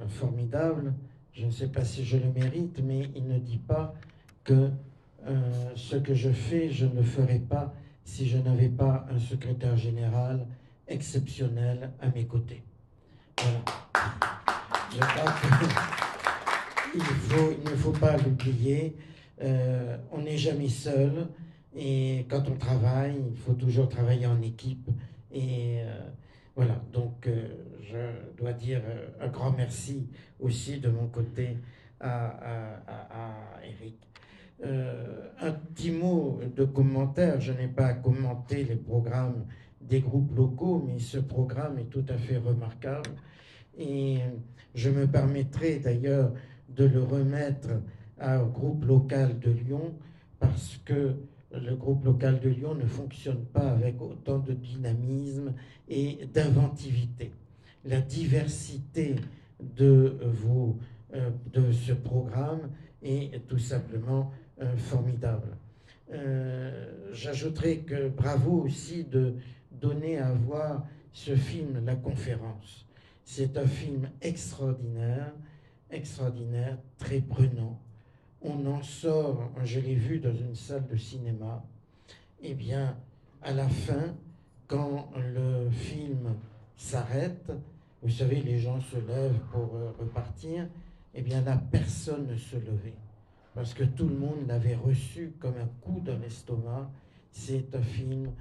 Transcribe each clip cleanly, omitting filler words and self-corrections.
formidable. Je ne sais pas si je le mérite, mais il ne dit pas que ce que je fais, je ne le ferais pas si je n'avais pas un secrétaire général exceptionnel à mes côtés. Voilà. Je crois qu'il ne faut pas l'oublier. On n'est jamais seul. Et quand on travaille, il faut toujours travailler en équipe. Et voilà, donc je dois dire un grand merci aussi de mon côté à Eric. Un petit mot de commentaire, je n'ai pas commenté les programmes des groupes locaux, mais ce programme est tout à fait remarquable. Et je me permettrai d'ailleurs de le remettre au groupe local de Lyon, parce que le groupe local de Lyon ne fonctionne pas avec autant de dynamisme et d'inventivité. La diversité de ce programme est tout simplement formidable. J'ajouterai que bravo aussi de donner à voir ce film, La Conférence. C'est un film extraordinaire, extraordinaire, très prenant. On en sort, je l'ai vu dans une salle de cinéma, et bien, à la fin, quand le film s'arrête, vous savez, les gens se lèvent pour repartir, et bien là, personne ne se levait, parce que tout le monde l'avait reçu comme un coup dans l'estomac. C'est un film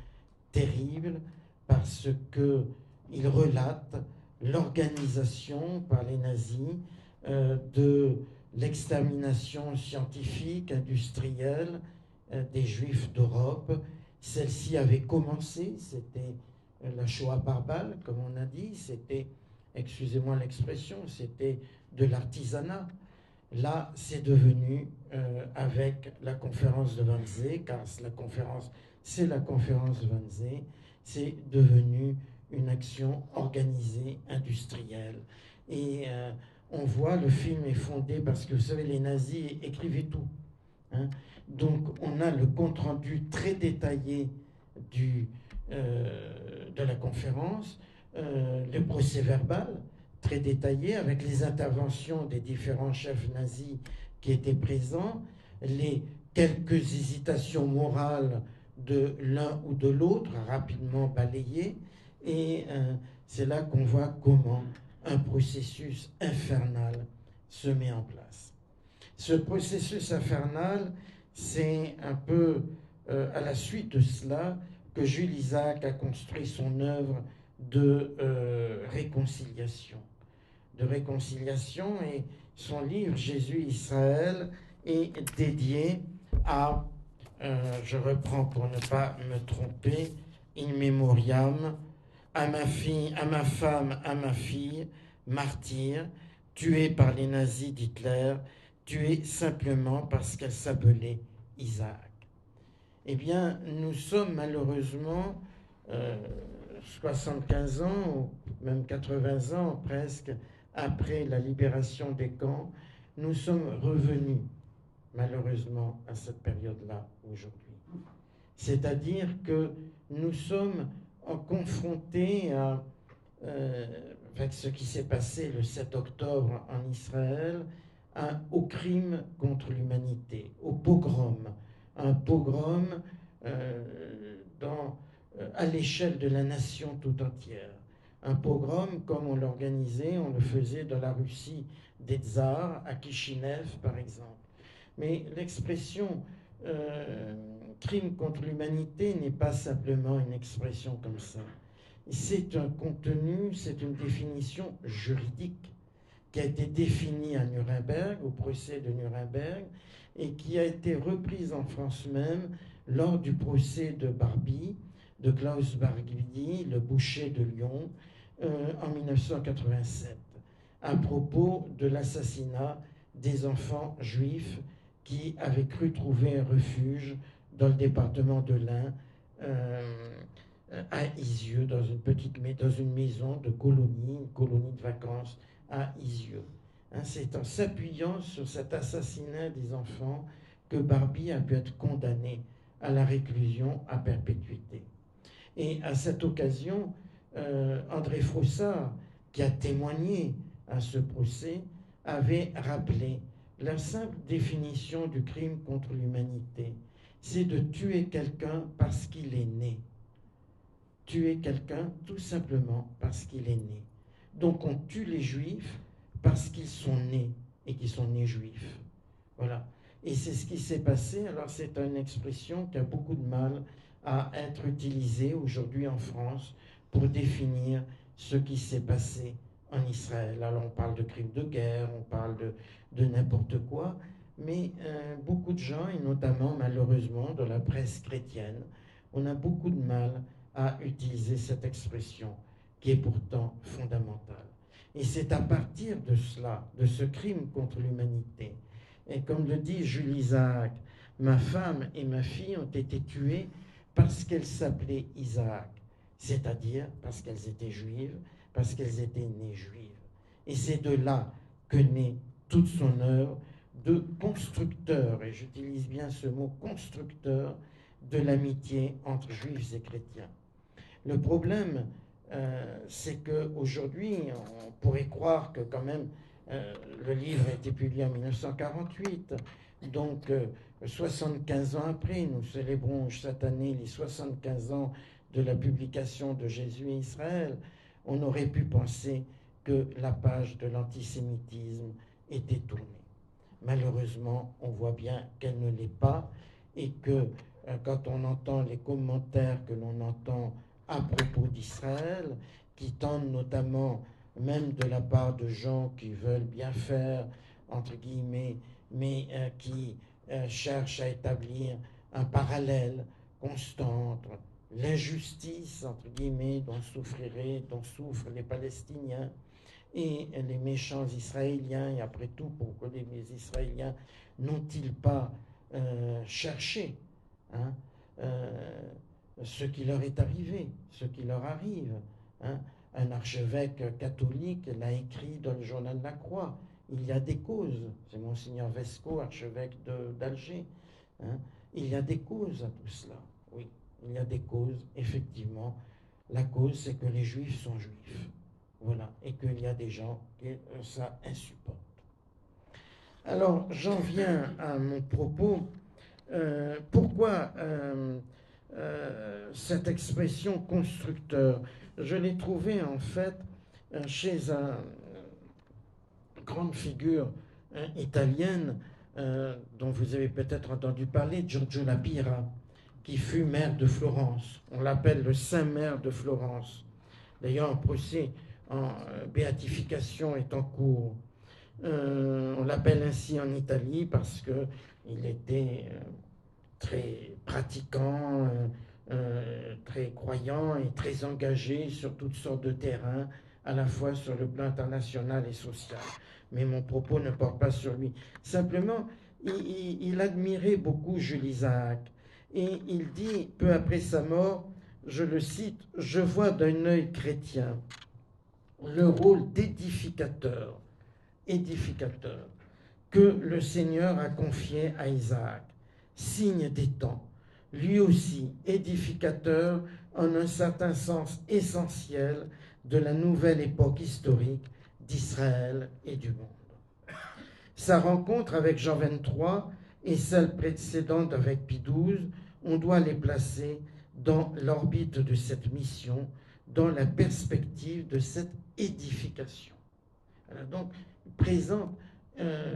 terrible, parce qu'il relate l'organisation par les nazis de l'extermination scientifique, industrielle des Juifs d'Europe. Celle-ci avait commencé, c'était la Shoah par balle, comme on a dit, c'était, excusez-moi l'expression, c'était de l'artisanat. Là, c'est devenu, avec la conférence de Wannsee, car la conférence, c'est la conférence de Wannsee, c'est devenu une action organisée, industrielle. Et on voit, le film est fondé parce que, vous savez, les nazis écrivaient tout. Hein. Donc, on a le compte-rendu très détaillé de la conférence, le procès-verbal très détaillé avec les interventions des différents chefs nazis qui étaient présents, les quelques hésitations morales de l'un ou de l'autre rapidement balayées, et c'est là qu'on voit comment un processus infernal se met en place. Ce processus infernal, c'est un peu à la suite de cela que Jules Isaac a construit son œuvre de réconciliation. Et son livre Jésus Israël est dédié à, je reprends pour ne pas me tromper, in memoriam, à ma fille, à ma femme, à ma fille, martyre, tuée par les nazis d'Hitler, tuée simplement parce qu'elle s'appelait Isaac. Eh bien, nous sommes malheureusement 75 ans, ou même 80 ans presque, après la libération des camps, nous sommes revenus malheureusement à cette période-là aujourd'hui. C'est-à-dire que nous sommes confrontés avec ce qui s'est passé le 7 octobre en Israël, au crime contre l'humanité, au pogrom. Un pogrom à l'échelle de la nation tout entière. Un pogrom, comme on l'organisait, on le faisait dans la Russie des tsars, à Kishinev par exemple. Mais l'expression crime contre l'humanité n'est pas simplement une expression comme ça. C'est un contenu, c'est une définition juridique qui a été définie à Nuremberg, au procès de Nuremberg, et qui a été reprise en France même lors du procès de Barbie, de Klaus Barbie, le boucher de Lyon, en 1987, à propos de l'assassinat des enfants juifs qui avaient cru trouver un refuge dans le département de l'Ain, à Isieux, dans une maison de colonie, une colonie de vacances à Isieux. Hein, c'est en s'appuyant sur cet assassinat des enfants que Barbie a pu être condamné à la réclusion à perpétuité. Et à cette occasion, André Frossard, qui a témoigné à ce procès, avait rappelé la simple définition du crime contre l'humanité. C'est de tuer quelqu'un parce qu'il est né. Tuer quelqu'un tout simplement parce qu'il est né. Donc on tue les juifs parce qu'ils sont nés et qu'ils sont nés juifs. Voilà. Et c'est ce qui s'est passé. Alors c'est une expression qui a beaucoup de mal à être utilisée aujourd'hui en France pour définir ce qui s'est passé en Israël. Alors on parle de crimes de guerre, on parle de n'importe quoi, mais beaucoup de gens, et notamment malheureusement dans la presse chrétienne, on a beaucoup de mal à utiliser cette expression qui est pourtant fondamentale. Et c'est à partir de cela, de ce crime contre l'humanité, et comme le dit Jules Isaac, ma femme et ma fille ont été tuées parce qu'elles s'appelaient Isaac, c'est-à-dire parce qu'elles étaient juives, parce qu'elles étaient nées juives. Et c'est de là que naît toute son œuvre de constructeur, et j'utilise bien ce mot constructeur, de l'amitié entre juifs et chrétiens. Le problème, c'est qu'aujourd'hui, on pourrait croire que quand même, le livre a été publié en 1948, donc 75 ans après, nous célébrons cette année les 75 ans de la publication de Jésus et Israël. On aurait pu penser que la page de l'antisémitisme était tournée. Malheureusement, on voit bien qu'elle ne l'est pas, et que quand on entend les commentaires que l'on entend à propos d'Israël, qui tendent notamment, même de la part de gens qui veulent bien faire, entre guillemets, mais qui cherchent à établir un parallèle constant entre l'injustice, entre guillemets, dont souffrent les Palestiniens et les méchants Israéliens. Et après tout, pourquoi les Israéliens n'ont-ils pas cherché ce qui leur est arrivé, ce qui leur arrive. Un archevêque catholique l'a écrit dans le journal de la Croix. Il y a des causes. C'est Monseigneur Vesco, archevêque d'Alger. Il y a des causes à tout cela. Oui, il y a des causes, effectivement. La cause, c'est que les Juifs sont Juifs. Voilà. Et qu'il y a des gens qui ça insupportent. Alors, j'en viens à mon propos. Pourquoi cette expression constructeur? Je l'ai trouvée en fait chez une grande figure italienne dont vous avez peut-être entendu parler, Giorgio La Pira, qui fut maire de Florence. On l'appelle le Saint-Maire de Florence. D'ailleurs, un procès en béatification est en cours. On l'appelle ainsi en Italie parce qu'il était très pratiquant, très croyant et très engagé sur toutes sortes de terrains, à la fois sur le plan international et social. Mais mon propos ne porte pas sur lui. Simplement, il admirait beaucoup Jules Isaac. Et il dit, peu après sa mort, je le cite, « Je vois d'un œil chrétien le rôle d'édificateur que le Seigneur a confié à Isaac, signe des temps, lui aussi édificateur en un certain sens essentiel de la nouvelle époque historique d'Israël et du monde. Sa rencontre avec Jean XXIII et celle précédente avec Pie XII, on doit les placer dans l'orbite de cette mission, dans la perspective de cette édification. Alors donc, il présente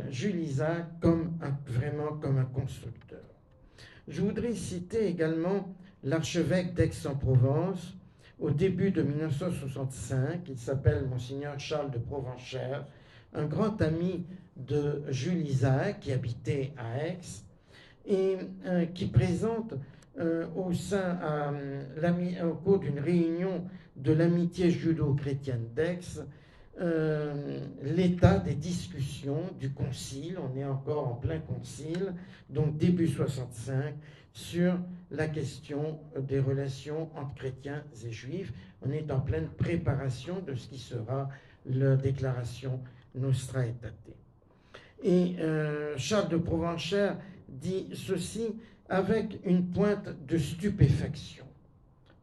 Jules Isaac vraiment comme un constructeur. Je voudrais citer également l'archevêque d'Aix-en-Provence. Au début de 1965, il s'appelle Monseigneur Charles de Provenchère, un grand ami de Jules Isaac qui habitait à Aix et qui présente au cours d'une réunion de l'amitié judo-chrétienne d'Aix l'état des discussions du concile. On est encore en plein concile, donc début 65, sur la question des relations entre chrétiens et juifs. On est en pleine préparation de ce qui sera la déclaration Nostra Aetate. Et Charles de Provenchère dit ceci avec une pointe de stupéfaction.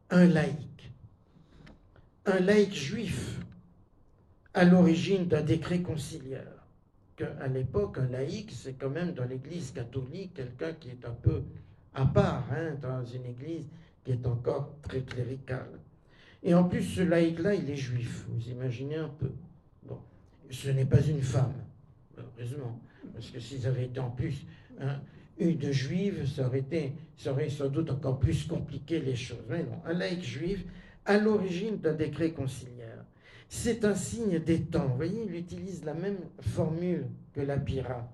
Un laïc juif, à l'origine d'un décret conciliaire. À l'époque, un laïc, c'est quand même dans l'Église catholique quelqu'un qui est un peu à part, hein, dans une Église qui est encore très cléricale. Et en plus, ce laïc-là, il est juif, vous imaginez un peu. Bon, ce n'est pas une femme, heureusement, parce que s'ils avaient été en plus une juive, ça aurait sans doute encore plus compliqué les choses. Mais non, un laïc juif, à l'origine d'un décret conciliaire. C'est un signe des temps. Vous voyez, il utilise la même formule que la Pyrrha.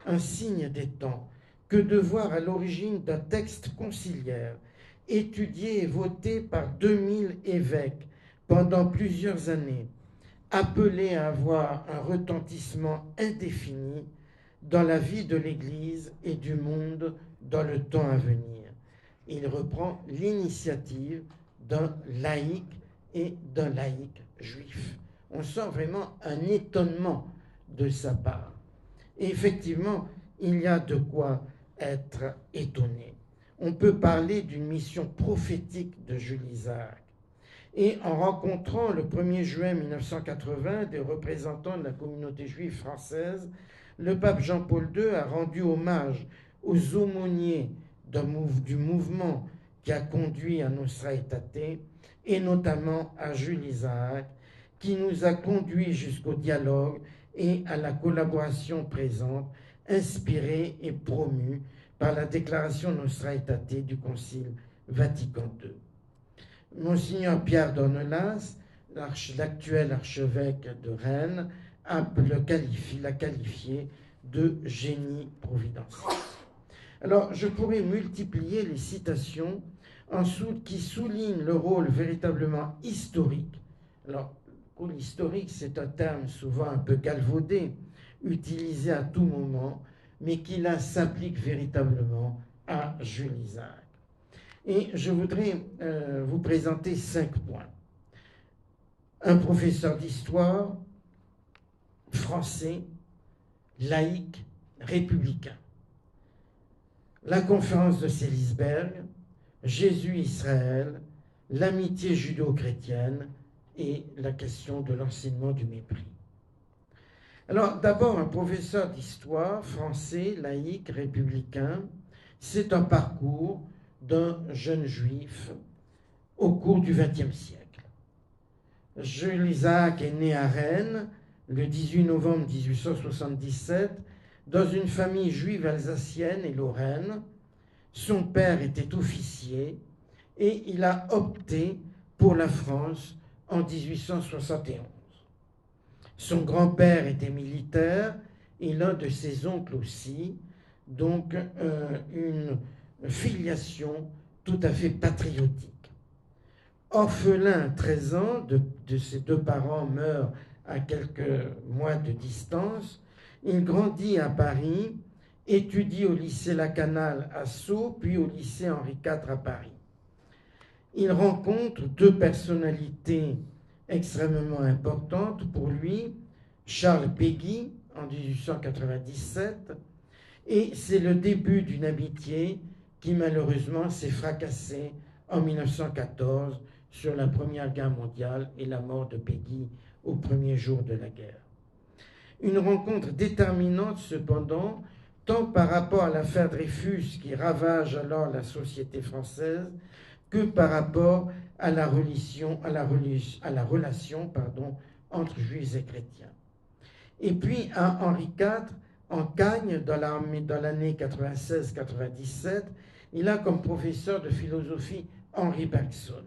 Un signe des temps que de voir à l'origine d'un texte conciliaire, étudié et voté par 2000 évêques pendant plusieurs années, appelé à avoir un retentissement indéfini dans la vie de l'Église et du monde dans le temps à venir. Il reprend l'initiative d'un laïc et d'un laïc juif. On sent vraiment un étonnement de sa part. Et effectivement, il y a de quoi être étonné. On peut parler d'une mission prophétique de Jules Isaac. Et en rencontrant le 1er juin 1980 des représentants de la communauté juive française, le pape Jean-Paul II a rendu hommage aux aumôniers du mouvement qui a conduit à Nostra Aetate, et notamment à Jules Isaac, qui nous a conduits jusqu'au dialogue et à la collaboration présente, inspirée et promue par la déclaration Nostra Aetate du Concile Vatican II. Monseigneur Pierre d'Ornelas, l'actuel archevêque de Rennes, l'a qualifié de génie providentiel. Alors, je pourrais multiplier les citations qui soulignent le rôle véritablement historique. Alors, rôle historique, c'est un terme souvent un peu galvaudé, utilisé à tout moment, mais qui là s'applique véritablement à Jules Isaac. Et je voudrais vous présenter 5 points. Un professeur d'histoire français, laïque, républicain. La conférence de Sélisberg, Jésus-Israël, l'amitié judéo-chrétienne et la question de l'enseignement du mépris. Alors d'abord, un professeur d'histoire français, laïque, républicain, c'est un parcours d'un jeune juif au cours du XXe siècle. Jules Isaac est né à Rennes le 18 novembre 1877 dans une famille juive alsacienne et lorraine. Son père était officier et il a opté pour la France en 1871. Son grand-père était militaire et l'un de ses oncles aussi, donc une filiation tout à fait patriotique. Orphelin à 13 ans, de ses 2 parents meurent à quelques mois de distance, il grandit à Paris, étudie au lycée Lacanal à Sceaux, puis au lycée Henri IV à Paris. Il rencontre 2 personnalités extrêmement importantes pour lui, Charles Péguy en 1897, et c'est le début d'une amitié qui malheureusement s'est fracassée en 1914 sur la Première Guerre mondiale et la mort de Péguy au premier jour de la guerre. Une rencontre déterminante cependant, tant par rapport à l'affaire Dreyfus qui ravage alors la société française, que par rapport à la relation entre juifs et chrétiens. Et puis à Henri IV, en Cagne, dans l'année 96-97, il a comme professeur de philosophie Henri Bergson.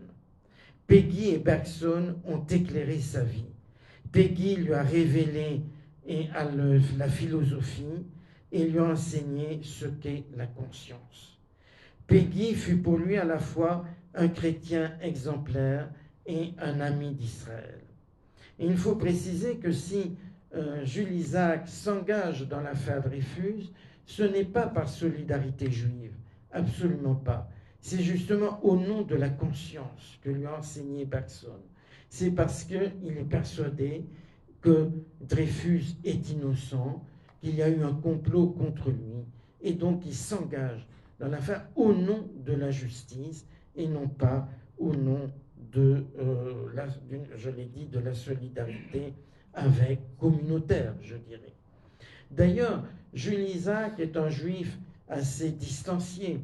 Péguy et Bergson ont éclairé sa vie. Péguy lui a révélé la philosophie et lui a enseigné ce qu'est la conscience. Péguy fut pour lui à la fois un chrétien exemplaire et un ami d'Israël. Et il faut préciser que si Jules Isaac s'engage dans l'affaire Dreyfus, ce n'est pas par solidarité juive, absolument pas. C'est justement au nom de la conscience que lui a enseigné Bergson. C'est parce qu'il est persuadé que Dreyfus est innocent, qu'il y a eu un complot contre lui, et donc il s'engage dans l'affaire au nom de la justice et non pas au nom de, je l'ai dit, de la solidarité avec communautaire, je dirais. D'ailleurs, Jules Isaac est un juif assez distancié.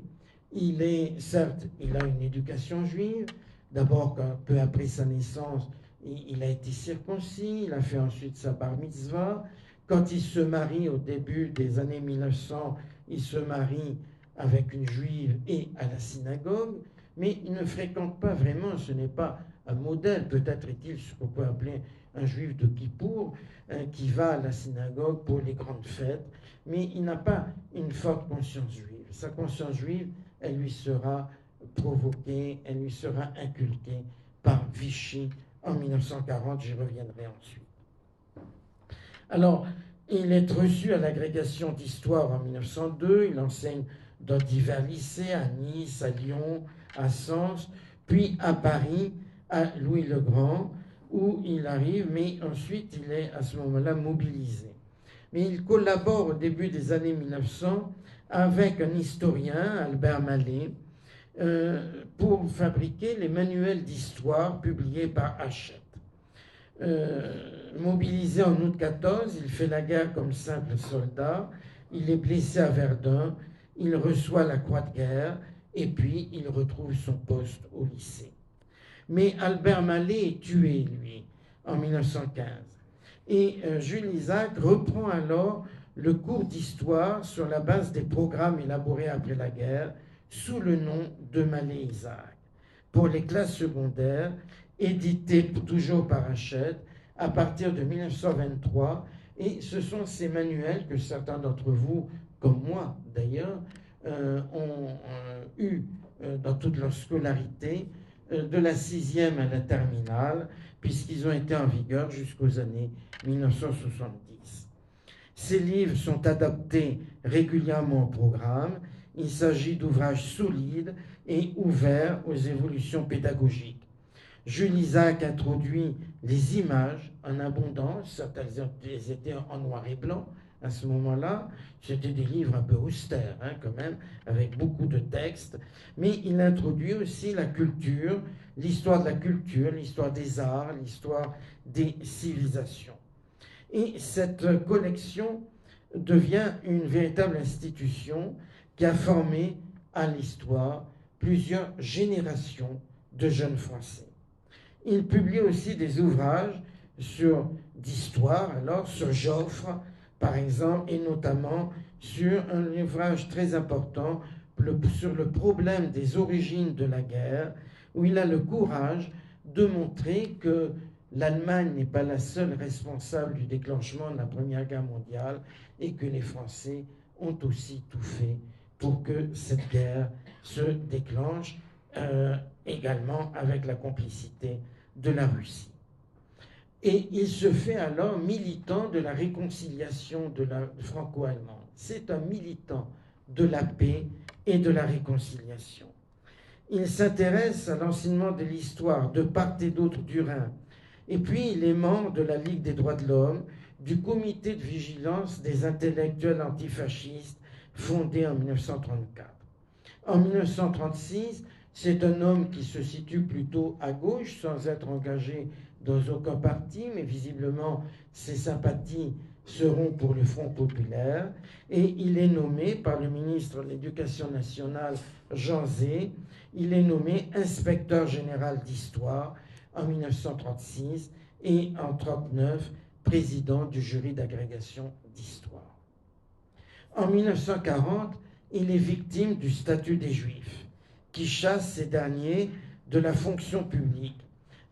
Certes, il a une éducation juive. D'abord, peu après sa naissance, il a été circoncis, il a fait ensuite sa bar mitzvah. Quand il se marie au début des années 1900, il se marie avec une juive et à la synagogue, mais il ne fréquente pas vraiment, ce n'est pas un modèle, peut-être est-il ce qu'on peut appeler un juif de Kippour, qui va à la synagogue pour les grandes fêtes, mais il n'a pas une forte conscience juive. Sa conscience juive, elle lui sera provoquée, elle lui sera inculquée par Vichy en 1940, j'y reviendrai ensuite. Alors, il est reçu à l'agrégation d'histoire en 1902, il enseigne dans divers lycées, à Nice, à Lyon, à Sens, puis à Paris, à Louis-le-Grand, où il arrive, mais ensuite il est à ce moment-là mobilisé. Mais il collabore au début des années 1900 avec un historien, Albert Mallet, pour fabriquer les manuels d'histoire publiés par Hachette. Mobilisé en août 14, il fait la guerre comme simple soldat, il est blessé à Verdun, il reçoit la croix de guerre et puis il retrouve son poste au lycée. Mais Albert Mallet est tué, lui, en 1915. Et Jules Isaac reprend alors le cours d'histoire sur la base des programmes élaborés après la guerre sous le nom de Mallet Isaac pour les classes secondaires, édité toujours par Hachette à partir de 1923. Et ce sont ces manuels que certains d'entre vous, comme moi d'ailleurs, ont eu dans toute leur scolarité, de la 6e à la terminale, puisqu'ils ont été en vigueur jusqu'aux années 1970. Ces livres sont adaptés régulièrement au programme. Il s'agit d'ouvrages solides et ouverts aux évolutions pédagogiques. Jules Isaac introduit les images en abondance, certaines étaient en noir et blanc à ce moment-là. C'était des livres un peu austères, quand même, avec beaucoup de textes, mais il introduit aussi la culture, l'histoire de la culture, l'histoire des arts, l'histoire des civilisations. Et cette collection devient une véritable institution qui a formé à l'histoire plusieurs générations de jeunes Français. Il publie aussi des ouvrages d'histoire, alors sur Joffre, par exemple, et notamment sur un ouvrage très important sur le problème des origines de la guerre, où il a le courage de montrer que l'Allemagne n'est pas la seule responsable du déclenchement de la Première Guerre mondiale et que les Français ont aussi tout fait pour que cette guerre se déclenche, également avec la complicité de la Russie. Et il se fait alors militant de la réconciliation de la franco-allemande. C'est un militant de la paix et de la réconciliation. Il s'intéresse à l'enseignement de l'histoire de part et d'autre du Rhin. Et puis il est membre de la Ligue des droits de l'homme, du comité de vigilance des intellectuels antifascistes fondé en 1934. En 1936, c'est un homme qui se situe plutôt à gauche, sans être engagé dans aucun parti, mais visiblement ses sympathies seront pour le Front populaire, et il est nommé par le ministre de l'Éducation nationale, Jean Zay, il est nommé inspecteur général d'histoire en 1936 et en 1939 président du jury d'agrégation d'histoire. En 1940, il est victime du statut des Juifs, qui chasse ces derniers de la fonction publique,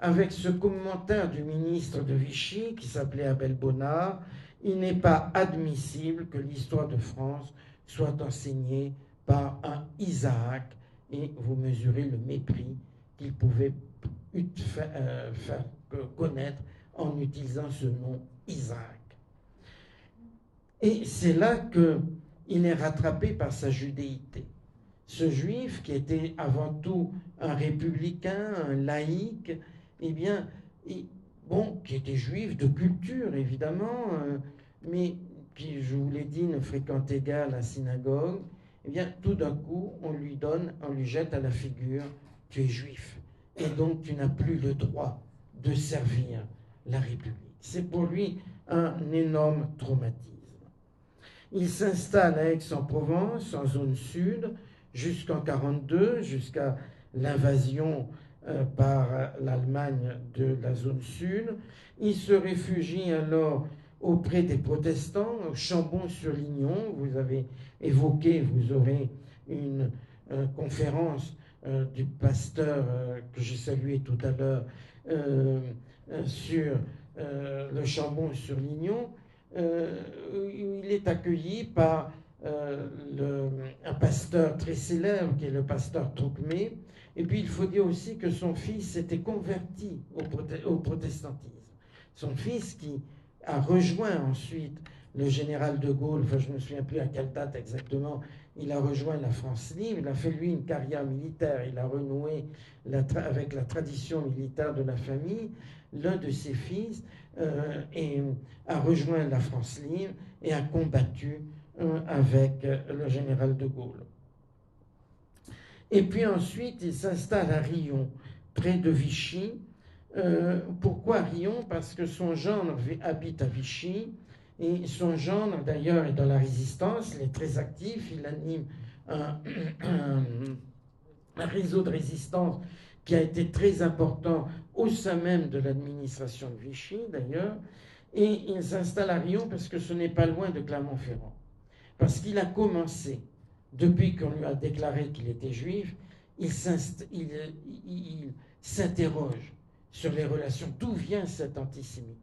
avec ce commentaire du ministre de Vichy, qui s'appelait Abel Bonnard: il n'est pas admissible que l'histoire de France soit enseignée par un Isaac, et vous mesurez le mépris qu'il pouvait faire connaître en utilisant ce nom Isaac. Et c'est là qu'il est rattrapé par sa judéité. Ce juif, qui était avant tout un républicain, un laïc, eh bien, qui était juif de culture, évidemment, mais qui, je vous l'ai dit, ne fréquentait guère la synagogue, eh bien, tout d'un coup, on lui jette à la figure: tu es juif, et donc tu n'as plus le droit de servir la République. C'est pour lui un énorme traumatisme. Il s'installe à Aix-en-Provence, en zone sud, jusqu'en 1942, jusqu'à l'invasion par l'Allemagne de la zone sud. Il se réfugie alors auprès des protestants, Chambon-sur-Lignon. Vous avez évoqué, vous aurez une conférence du pasteur que j'ai salué tout à l'heure sur le Chambon-sur-Lignon. Il est accueilli par un pasteur très célèbre qui est le pasteur Troukmé. Et puis il faut dire aussi que son fils s'était converti au protestantisme. Son fils qui a rejoint ensuite le général de Gaulle, enfin je ne me souviens plus à quelle date exactement, il a rejoint la France libre, il a fait lui une carrière militaire, il a renoué avec la tradition militaire de la famille. L'un de ses fils a rejoint la France libre et a combattu avec le général de Gaulle. Et puis ensuite, il s'installe à Riom, près de Vichy. Pourquoi Riom? Parce que son gendre habite à Vichy, et son gendre, d'ailleurs, est dans la résistance, il est très actif, il anime un réseau de résistance qui a été très important au sein même de l'administration de Vichy, d'ailleurs, et il s'installe à Riom parce que ce n'est pas loin de Clermont-Ferrand. Parce qu'il a commencé, depuis qu'on lui a déclaré qu'il était juif, il s'interroge sur les relations. D'où vient cet antisémitisme?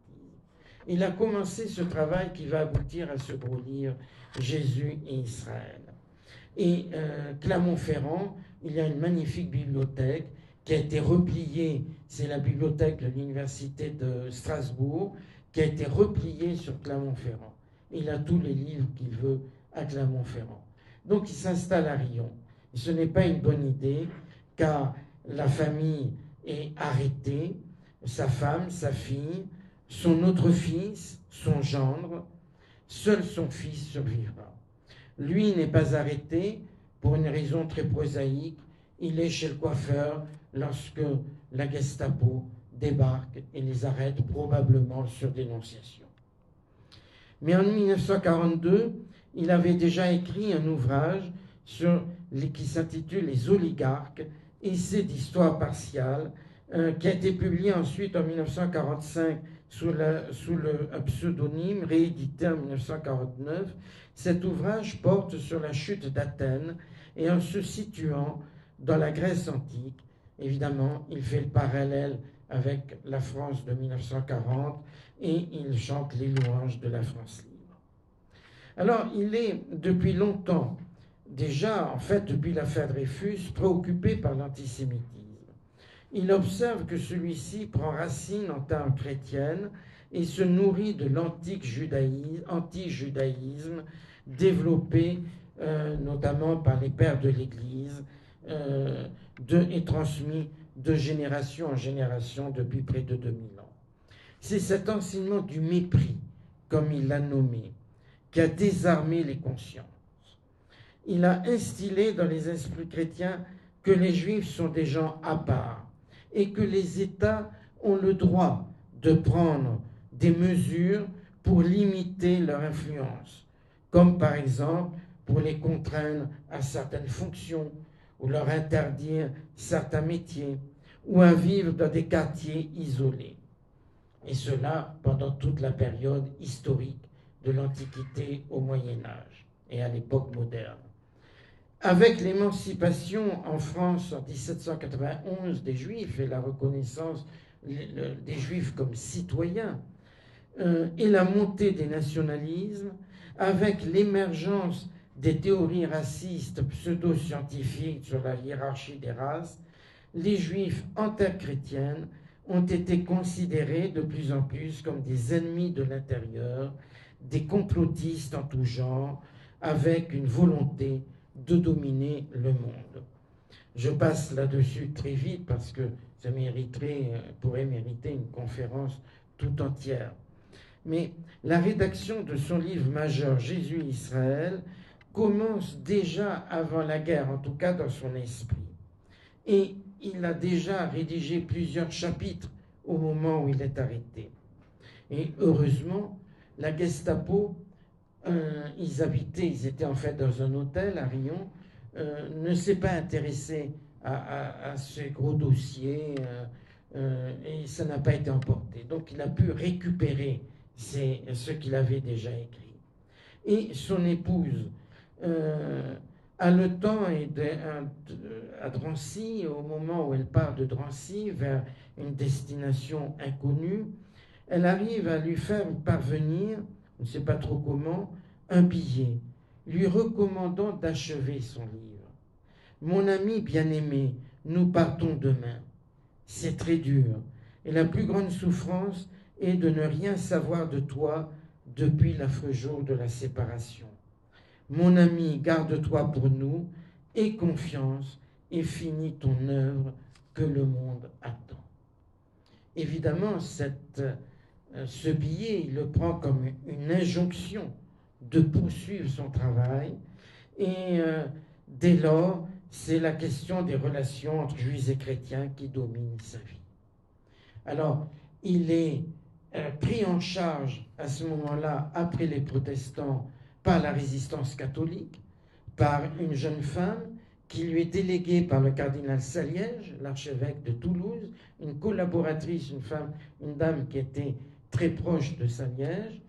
Il a commencé ce travail qui va aboutir à ce gros livre, Jésus et Israël. Et Clermont-Ferrand, il y a une magnifique bibliothèque qui a été repliée, c'est la bibliothèque de l'université de Strasbourg, qui a été repliée sur Clermont-Ferrand. Il a tous les livres qu'il veut à Clermont-Ferrand. Donc il s'installe à Riom. Et ce n'est pas une bonne idée, car la famille est arrêtée, sa femme, sa fille, son autre fils, son gendre, seul son fils survivra. Lui n'est pas arrêté pour une raison très prosaïque. Il est chez le coiffeur lorsque la Gestapo débarque et les arrête, probablement sur dénonciation. Mais en 1942, il avait déjà écrit un ouvrage qui s'intitule Les oligarques, essai d'histoire partiale, qui a été publié ensuite en 1945 sous le pseudonyme, réédité en 1949. Cet ouvrage porte sur la chute d'Athènes et en se situant dans la Grèce antique. Évidemment, il fait le parallèle avec la France de 1940 et il chante les louanges de la France libre. Alors, il est depuis longtemps, déjà, en fait, depuis l'affaire Dreyfus, préoccupé par l'antisémitisme. Il observe que celui-ci prend racine en termes chrétiennes et se nourrit de l'anti-judaïsme développé notamment par les pères de l'Église et transmis de génération en génération depuis près de 2000 ans. C'est cet enseignement du mépris, comme il l'a nommé, qui a désarmé les consciences. Il a instillé dans les esprits chrétiens que les Juifs sont des gens à part et que les États ont le droit de prendre des mesures pour limiter leur influence, comme par exemple pour les contraindre à certaines fonctions ou leur interdire certains métiers ou à vivre dans des quartiers isolés. Et cela pendant toute la période historique de l'Antiquité au Moyen-Âge et à l'époque moderne. Avec l'émancipation en France en 1791 des Juifs et la reconnaissance des Juifs comme citoyens et la montée des nationalismes, avec l'émergence des théories racistes pseudo-scientifiques sur la hiérarchie des races, les Juifs en terre chrétienne ont été considérés de plus en plus comme des ennemis de l'intérieur, des complotistes en tout genre, avec une volonté de dominer le monde. Je passe là-dessus très vite parce que ça pourrait mériter une conférence tout entière. Mais la rédaction de son livre majeur, Jésus et Israël, commence déjà avant la guerre, en tout cas dans son esprit. Et il a déjà rédigé plusieurs chapitres au moment où il est arrêté. Et heureusement, la Gestapo, ils étaient en fait dans un hôtel à Riom, ne s'est pas intéressé à ces gros dossiers et ça n'a pas été emporté. Donc il a pu récupérer ce qu'il avait déjà écrit. Et son épouse, haletant à Drancy, au moment où elle part de Drancy vers une destination inconnue, elle arrive à lui faire parvenir, on ne sait pas trop comment, un billet, lui recommandant d'achever son livre. Mon ami bien-aimé, nous partons demain. C'est très dur, et la plus grande souffrance est de ne rien savoir de toi depuis l'affreux jour de la séparation. Mon ami, garde-toi pour nous, aie confiance et finis ton œuvre que le monde attend. Évidemment, ce billet, il le prend comme une injonction de poursuivre son travail et dès lors, c'est la question des relations entre juifs et chrétiens qui domine sa vie. Alors, il est pris en charge à ce moment-là, après les protestants, par la résistance catholique, par une jeune femme qui lui est déléguée par le cardinal Saliège, l'archevêque de Toulouse, une collaboratrice, une dame qui était très proche de Saliège.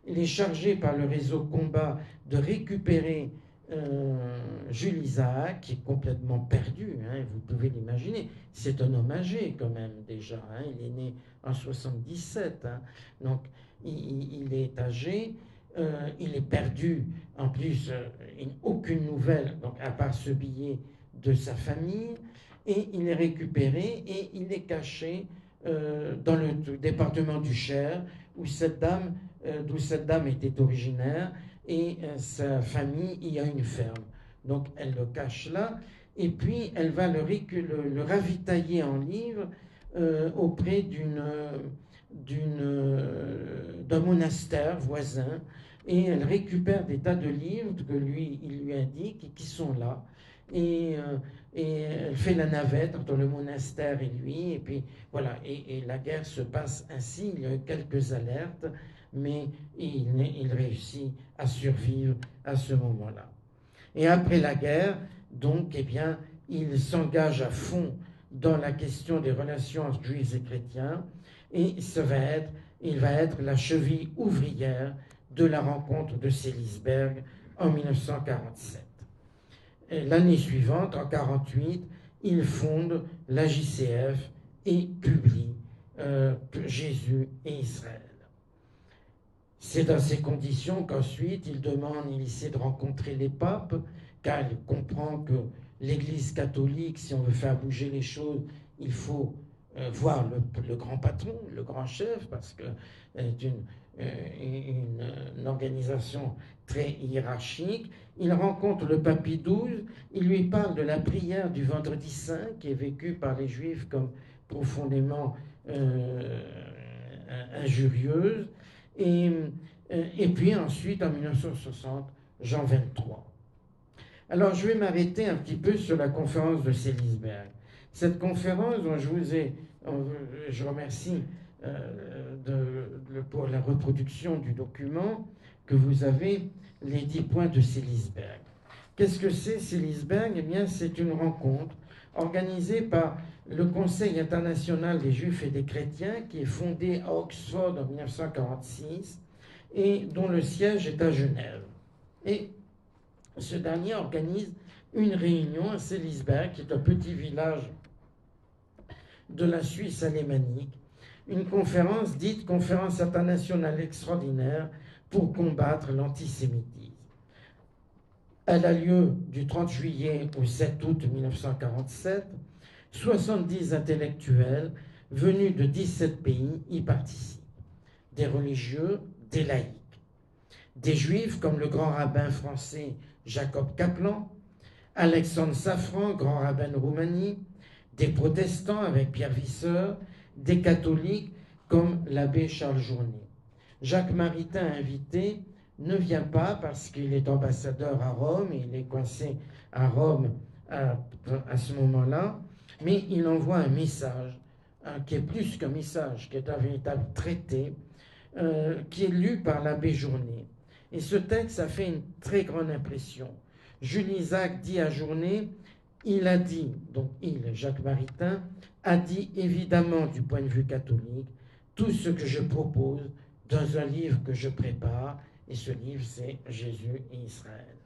Il est chargé par le réseau Combat de récupérer Jules Isaac, qui est complètement perdu, hein, vous pouvez l'imaginer. C'est un homme âgé quand même déjà, hein, il est né en 77, hein, donc il est âgé, il est perdu, en plus aucune nouvelle, donc à part ce billet de sa famille, et il est récupéré et il est caché dans le département du Cher, d'où cette dame était originaire, et sa famille y a une ferme. Donc elle le cache là, et puis elle va le ravitailler en livres auprès d'un monastère voisin, et elle récupère des tas de livres que il lui indique et qui sont là. Et elle fait la navette entre le monastère et lui, et puis voilà, et la guerre se passe ainsi. Il y a eu quelques alertes, mais il réussit à survivre à ce moment-là. Et après la guerre, donc, eh bien, il s'engage à fond dans la question des relations entre juifs et chrétiens, et il va être la cheville ouvrière de la rencontre de Sélisberg en 1947. L'année suivante, en 1948, il fonde la JCF et publie Jésus et Israël. C'est dans ces conditions qu'ensuite il essaie de rencontrer les papes, car il comprend que l'Église catholique, si on veut faire bouger les choses, il faut voir le grand patron, le grand chef, parce que c'est une organisation très hiérarchique. Il rencontre le pape Pie XII, il lui parle de la prière du vendredi saint, qui est vécue par les Juifs comme profondément injurieuse, et puis ensuite, en 1960, Jean 23. Alors, je vais m'arrêter un petit peu sur la conférence de Sélisberg. Cette conférence dont je remercie pour la reproduction du document que vous avez, les 10 points de Sélisberg. Qu'est-ce que c'est Sélisberg? Eh bien, c'est une rencontre organisée par le Conseil international des Juifs et des Chrétiens, qui est fondé à Oxford en 1946 et dont le siège est à Genève. Et ce dernier organise une réunion à Sélisberg, qui est un petit village de la Suisse alémanique, une conférence dite Conférence internationale extraordinaire pour combattre l'antisémitisme. Elle a lieu du 30 juillet au 7 août 1947. 70 intellectuels venus de 17 pays y participent. Des religieux, des laïcs. Des juifs comme le grand rabbin français Jacob Kaplan, Alexandre Safran, grand rabbin de Roumanie, des protestants avec Pierre Visser, des catholiques comme l'abbé Charles Journet. Jacques Maritain, invité, ne vient pas parce qu'il est ambassadeur à Rome, et il est coincé à Rome à ce moment-là, mais il envoie un message, qui est plus qu'un message, qui est un véritable traité qui est lu par l'abbé Journet. Et ce texte a fait une très grande impression. Jules Isaac dit à Journet, il a dit, donc il, Jacques Maritain, a dit évidemment du point de vue catholique tout ce que je propose dans un livre que je prépare, et ce livre c'est Jésus et Israël.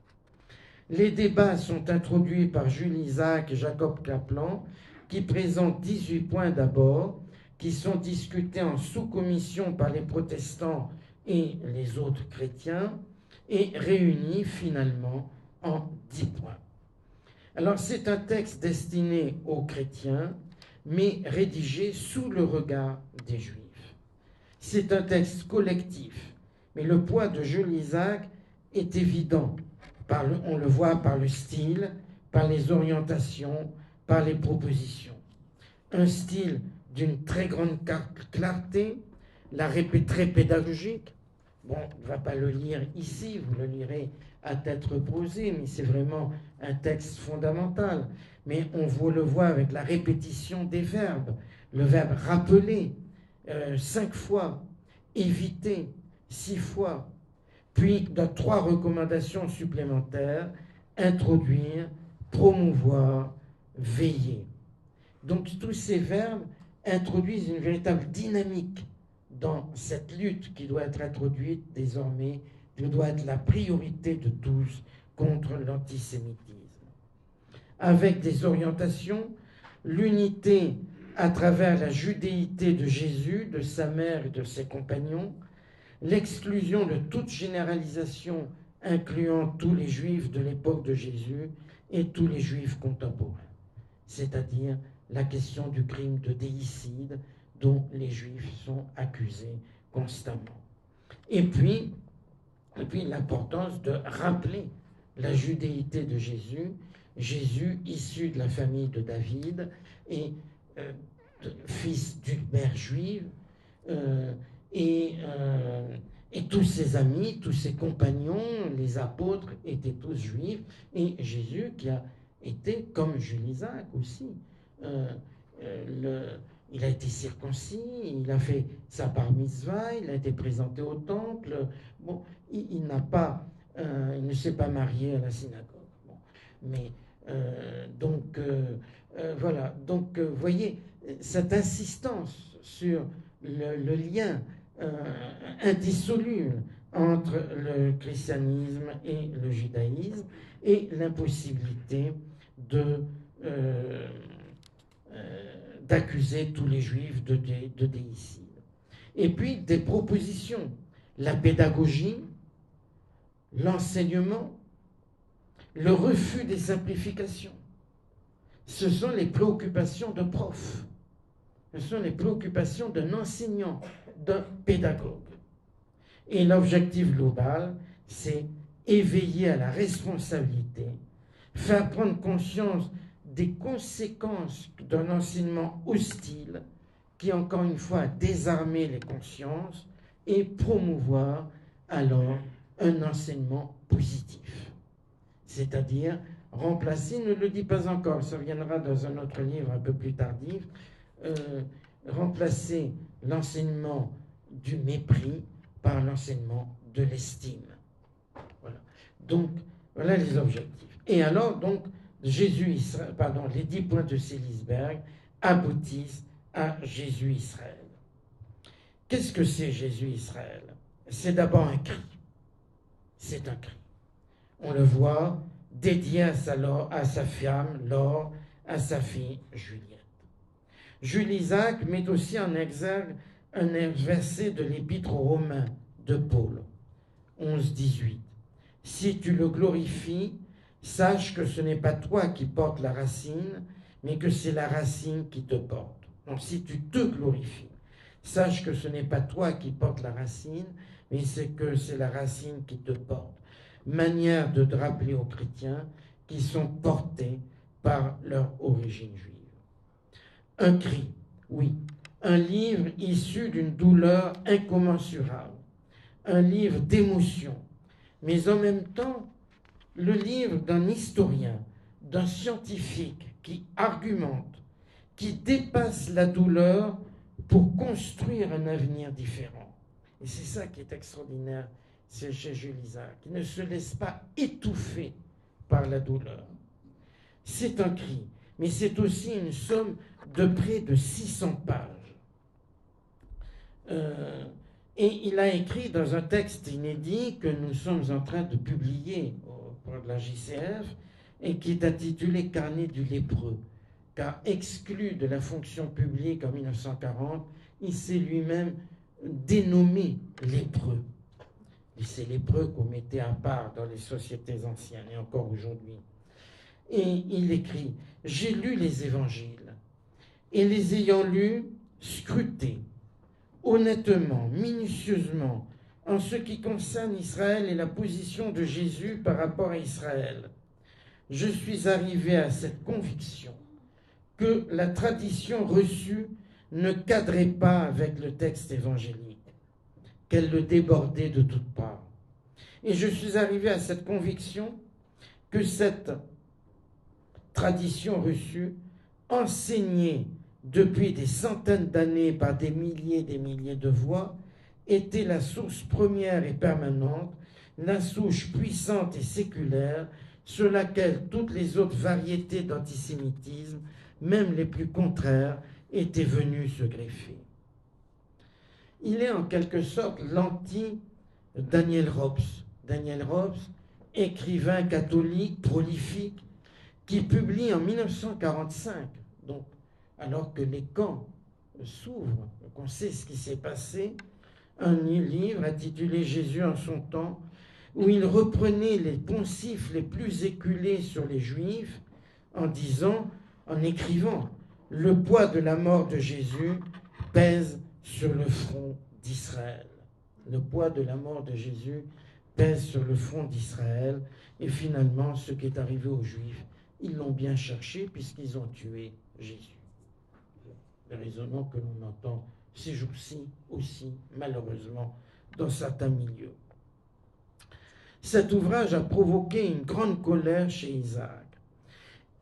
Les débats sont introduits par Jules Isaac et Jacob Kaplan, qui présentent 18 points d'abord, qui sont discutés en sous-commission par les protestants et les autres chrétiens, et réunis finalement en 10 points. Alors c'est un texte destiné aux chrétiens, mais rédigé sous le regard des Juifs. C'est un texte collectif, mais le poids de Jules Isaac est évident. On le voit par le style, par les orientations, par les propositions. Un style d'une très grande clarté, très pédagogique. Bon, on ne va pas le lire ici, vous le lirez à tête reposée, mais c'est vraiment un texte fondamental. Mais on le voit avec la répétition des verbes. Le verbe rappeler 5 fois, éviter 6 fois, puis dans 3 recommandations supplémentaires, introduire, promouvoir, veiller. Donc tous ces verbes introduisent une véritable dynamique dans cette lutte qui doit être introduite désormais, qui doit être la priorité de tous contre l'antisémitisme. Avec des orientations, l'unité à travers la judéité de Jésus, de sa mère et de ses compagnons, l'exclusion de toute généralisation incluant tous les juifs de l'époque de Jésus et tous les juifs contemporains, c'est-à-dire la question du crime de déicide dont les juifs sont accusés constamment. Et puis l'importance de rappeler la judéité de Jésus, Jésus issu de la famille de David et fils d'une mère juive, et tous ses amis, tous ses compagnons, les apôtres étaient tous juifs, et Jésus qui a été comme Jules Isaac aussi. Il a été circoncis, il a fait sa bar mitzvah, il a été présenté au temple. Bon, il ne s'est pas marié à la synagogue. Bon, mais voilà. Donc, vous voyez cette insistance sur le lien indissoluble entre le christianisme et le judaïsme et l'impossibilité d'accuser tous les juifs de déicide. Et puis des propositions, la pédagogie, l'enseignement, le refus des simplifications. Ce sont les préoccupations de profs, ce sont les préoccupations d'un enseignant, d'un pédagogue. Et l'objectif global, c'est éveiller à la responsabilité, faire prendre conscience des conséquences d'un enseignement hostile qui, encore une fois, a désarmé les consciences et promouvoir alors un enseignement positif. C'est-à-dire remplacer, ne le dit pas encore, ça viendra dans un autre livre un peu plus tardif, remplacer l'enseignement du mépris par l'enseignement de l'estime. Voilà. Donc, voilà les objectifs. Et alors, donc, les 10 points de Seelisberg aboutissent à Jésus Israël. Qu'est-ce que c'est Jésus Israël? C'est d'abord un cri. C'est un cri. On le voit dédié à sa femme Laure, à sa fille Juliette. Jules Isaac met aussi en exergue un verset de l'Épître aux Romains de Paul, 11-18. Si tu le glorifies, sache que ce n'est pas toi qui portes la racine, mais que c'est la racine qui te porte. Donc si tu te glorifies, sache que ce n'est pas toi qui portes la racine, mais c'est la racine qui te porte. Manière de rappeler aux chrétiens qui sont portés par leur origine juive. Un cri, oui, un livre issu d'une douleur incommensurable, un livre d'émotion, mais en même temps, le livre d'un historien, d'un scientifique qui argumente, qui dépasse la douleur pour construire un avenir différent. Et c'est ça qui est extraordinaire, c'est chez Jules Isaac. Il ne se laisse pas étouffer par la douleur. C'est un cri, mais c'est aussi une somme de près de 600 pages. Et il a écrit dans un texte inédit que nous sommes en train de publier pour la JCF et qui est intitulé Carnet du lépreux. Car exclu de la fonction publique en 1940, il s'est lui-même dénommé lépreux. Et c'est lépreux qu'on mettait à part dans les sociétés anciennes et encore aujourd'hui. Et il écrit « J'ai lu les évangiles et les ayant lus, scrutés, honnêtement, minutieusement, en ce qui concerne Israël et la position de Jésus par rapport à Israël, je suis arrivé à cette conviction que la tradition reçue ne cadrait pas avec le texte évangélique, qu'elle le débordait de toutes parts. Et je suis arrivé à cette conviction que cette tradition reçue, enseignée depuis des centaines d'années par des milliers et des milliers de voix, était la source première et permanente, la souche puissante et séculaire sur laquelle toutes les autres variétés d'antisémitisme, même les plus contraires, étaient venues se greffer. Il est en quelque sorte l'anti-Daniel Robs. Daniel Robs, écrivain catholique prolifique, qui publie en 1945, donc alors que les camps s'ouvrent, qu'on sait ce qui s'est passé, un livre intitulé « Jésus en son temps », où il reprenait les poncifs les plus éculés sur les Juifs en disant, en écrivant, « Le poids de la mort de Jésus pèse sur le front d'Israël. » Le poids de la mort de Jésus pèse sur le front d'Israël. Et finalement, ce qui est arrivé aux Juifs, ils l'ont bien cherché puisqu'ils ont tué Jésus. Le raisonnement que l'on entend ces jours-ci aussi, malheureusement, dans certains milieux. Cet ouvrage a provoqué une grande colère chez Isaac.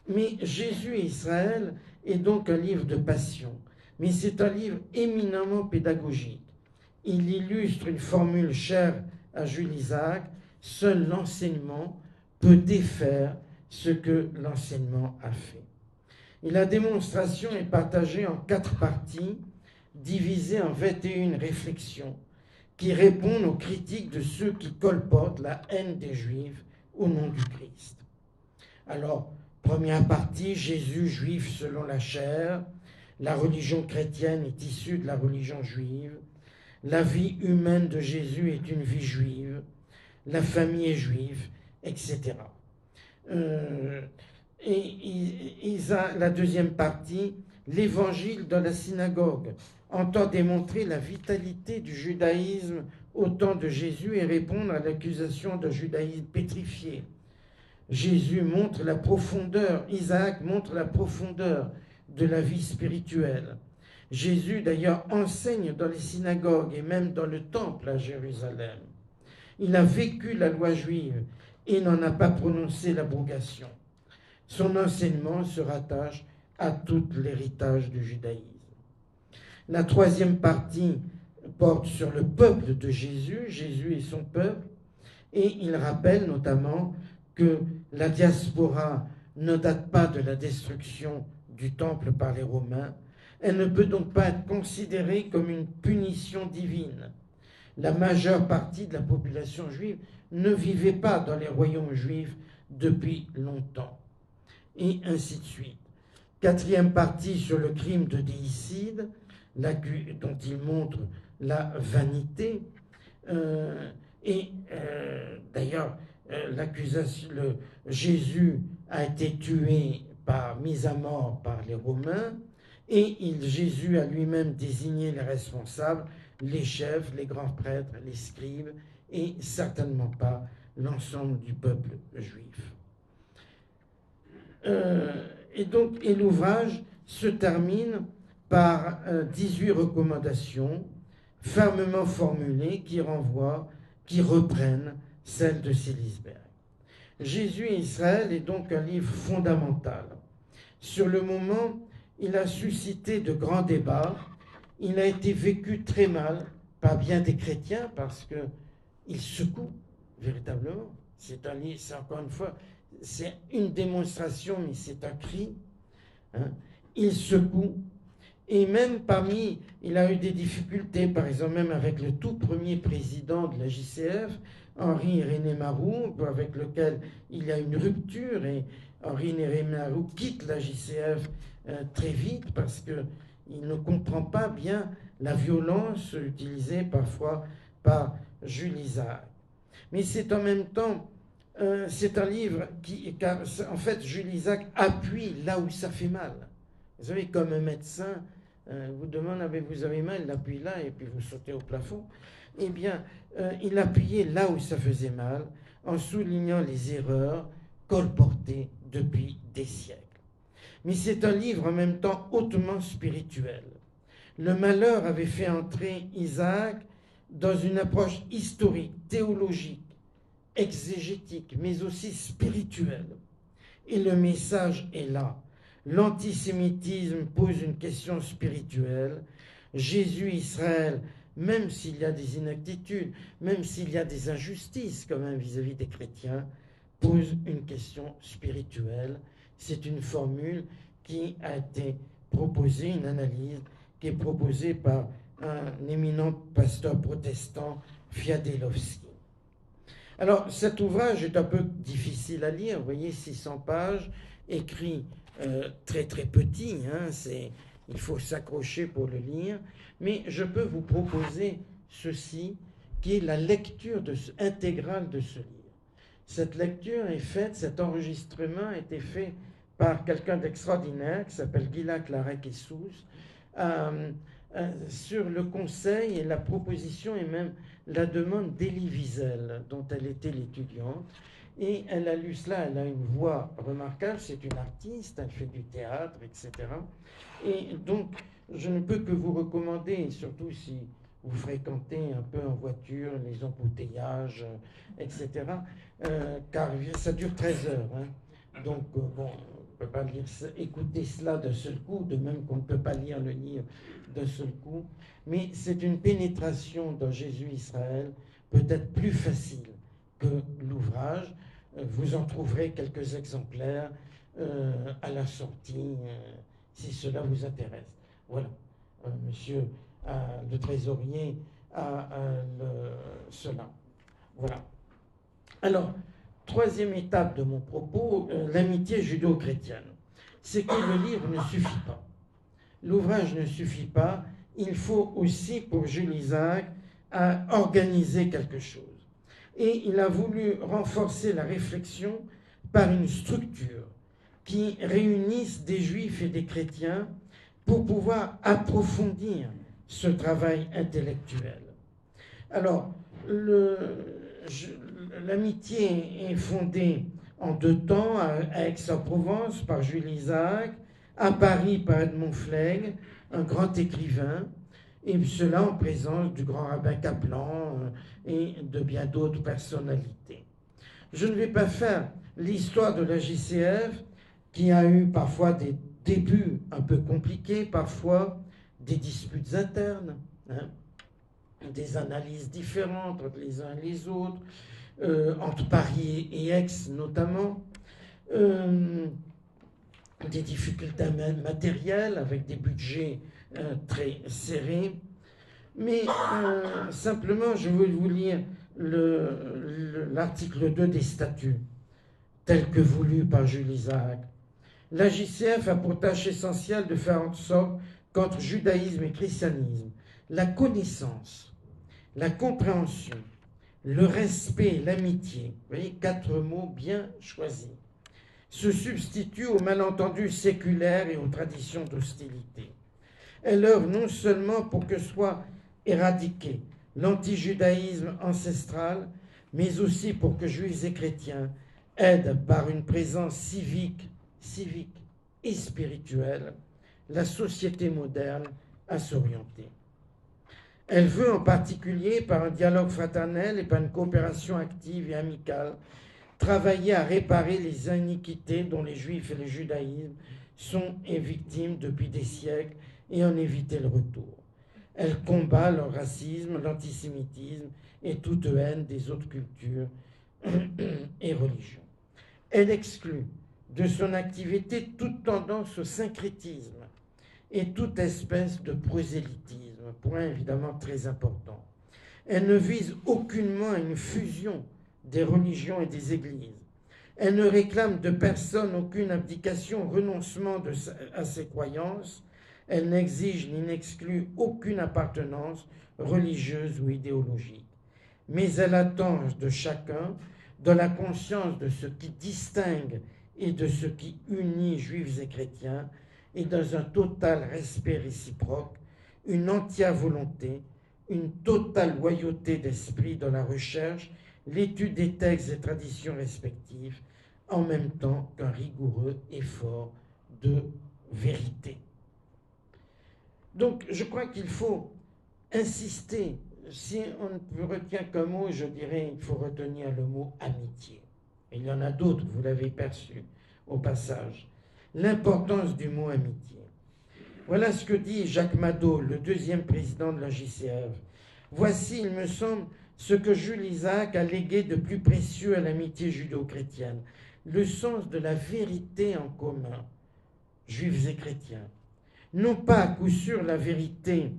Mais Jésus et Israël est donc un livre de passion, mais c'est un livre éminemment pédagogique. Il illustre une formule chère à Jules Isaac, seul l'enseignement peut défaire ce que l'enseignement a fait. Et la démonstration est partagée en 4 parties, divisées en 21 réflexions, qui répondent aux critiques de ceux qui colportent la haine des Juifs au nom du Christ. Alors, première partie, Jésus juif selon la chair, la religion chrétienne est issue de la religion juive, la vie humaine de Jésus est une vie juive, la famille est juive, etc. La deuxième partie, l'évangile dans la synagogue, entend démontrer la vitalité du judaïsme au temps de Jésus et répondre à l'accusation d'un judaïsme pétrifié. Jésus montre la profondeur, Isaac montre la profondeur de la vie spirituelle. Jésus d'ailleurs enseigne dans les synagogues et même dans le temple à Jérusalem. Il a vécu la loi juive et n'en a pas prononcé l'abrogation. Son enseignement se rattache à tout l'héritage du judaïsme. La troisième partie porte sur le peuple de Jésus, Jésus et son peuple, et il rappelle notamment que la diaspora ne date pas de la destruction du temple par les Romains. Elle ne peut donc pas être considérée comme une punition divine. La majeure partie de la population juive ne vivait pas dans les royaumes juifs depuis longtemps. Et ainsi de suite. Quatrième partie sur le crime de déicide, dont il montre la vanité. D'ailleurs, l'accusation, Jésus a été tué mis à mort par les Romains, et Jésus a lui-même désigné les responsables, les chefs, les grands prêtres, les scribes, et certainement pas l'ensemble du peuple juif. Et l'ouvrage se termine par 18 recommandations fermement formulées qui reprennent celles de Sélisberg. Jésus et Israël est donc un livre fondamental. Sur le moment, il a suscité de grands débats, il a été vécu très mal par bien des chrétiens parce qu'il secoue véritablement. C'est un livre, c'est encore une fois, c'est une démonstration, mais c'est un cri. Hein. Il secoue. Et même il a eu des difficultés, par exemple, même avec le tout premier président de la JCF, Henri-Irénée Marou, avec lequel il y a une rupture, et Henri-Irénée Marou quitte la JCF très vite parce qu'il ne comprend pas bien la violence utilisée parfois par Jules Isaac. Mais c'est en même temps, c'est un livre car en fait, Jules Isaac appuie là où ça fait mal. Vous savez, comme un médecin vous demande, vous avez mal, il appuie là et puis vous sautez au plafond. Eh bien, il appuyait là où ça faisait mal, en soulignant les erreurs colportées depuis des siècles. Mais c'est un livre en même temps hautement spirituel. Le malheur avait fait entrer Isaac dans une approche historique, théologique, exégétique, mais aussi spirituelle. Et le message est là. L'antisémitisme pose une question spirituelle. Jésus, Israël, même s'il y a des inaptitudes, même s'il y a des injustices quand même vis-à-vis des chrétiens, pose une question spirituelle. C'est une formule qui a été proposée, une analyse qui est proposée par un éminent pasteur protestant, Fiadelovski. Alors, cet ouvrage est un peu difficile à lire, vous voyez, 600 pages, écrit très très petit, hein, il faut s'accrocher pour le lire, mais je peux vous proposer ceci, qui est la lecture intégrale de ce livre. Cette lecture est faite, cet enregistrement a été fait par quelqu'un d'extraordinaire qui s'appelle Gila Clarek-Essous, sur le conseil et la proposition et même la demande d'Élie Wiesel, dont elle était l'étudiante. Et elle a lu cela, elle a une voix remarquable, c'est une artiste, elle fait du théâtre, etc. Et donc, je ne peux que vous recommander, surtout si vous fréquentez un peu en voiture les embouteillages, etc., car ça dure 13 heures. Hein. Donc, bon, on ne peut pas écouter cela d'un seul coup, de même qu'on ne peut pas lire le livre d'un seul coup. Mais c'est une pénétration dans Jésus Israël peut-être plus facile que l'ouvrage. Vous en trouverez quelques exemplaires à la sortie, si cela vous intéresse. Voilà. Monsieur le trésorier a cela. Voilà. Alors, troisième étape de mon propos, l'amitié judéo-chrétienne. C'est que le livre ne suffit pas. L'ouvrage ne suffit pas. Il faut aussi, pour Jules Isaac, organiser quelque chose. Et il a voulu renforcer la réflexion par une structure qui réunisse des juifs et des chrétiens pour pouvoir approfondir ce travail intellectuel. Alors, l'amitié est fondée en 2 temps, à Aix-en-Provence par Jules Isaac, à Paris par Edmond Flegg, un grand écrivain, et cela en présence du grand rabbin Kaplan et de bien d'autres personnalités. Je ne vais pas faire l'histoire de la JCF, qui a eu parfois des débuts un peu compliqués, parfois des disputes internes, hein, des analyses différentes entre les uns et les autres, entre Paris et Aix notamment, des difficultés matérielles avec des budgets très serrés. Mais simplement, je veux vous lire l'article 2 des statuts, tel que voulu par Jules Isaac. La JCF a pour tâche essentielle de faire en sorte qu'entre judaïsme et christianisme, la connaissance, la compréhension, le respect, l'amitié, vous voyez, 4 mots bien choisis, se substituent aux malentendus séculaires et aux traditions d'hostilité. Elle œuvre non seulement pour que soit éradiqué l'antijudaïsme ancestral, mais aussi pour que juifs et chrétiens aident par une présence civique et spirituelle la société moderne à s'orienter. Elle veut en particulier, par un dialogue fraternel et par une coopération active et amicale, travailler à réparer les iniquités dont les juifs et le judaïsme sont victimes depuis des siècles et en éviter le retour. Elle combat le racisme, l'antisémitisme et toute haine des autres cultures et religions. Elle exclut de son activité toute tendance au syncrétisme et toute espèce de prosélytisme, point évidemment très important. Elle ne vise aucunement à une fusion des religions et des églises. Elle ne réclame de personne aucune abdication, renoncement à ses croyances. Elle n'exige ni n'exclut aucune appartenance religieuse ou idéologique. Mais elle attend de chacun, de la conscience de ce qui distingue et de ce qui unit juifs et chrétiens, et dans un total respect réciproque, une entière volonté, une totale loyauté d'esprit dans la recherche, l'étude des textes et traditions respectives, en même temps qu'un rigoureux effort de vérité. Donc je crois qu'il faut insister. Si on ne retient qu'un mot, je dirais qu'il faut retenir le mot amitié. Et il y en a d'autres, vous l'avez perçu au passage. L'importance du mot amitié. Voilà ce que dit Jacques Mado, le deuxième président de la JCF. Voici, il me semble, ce que Jules Isaac a légué de plus précieux à l'amitié judéo-chrétienne, le sens de la vérité en commun, juifs et chrétiens. Non pas à coup sûr la vérité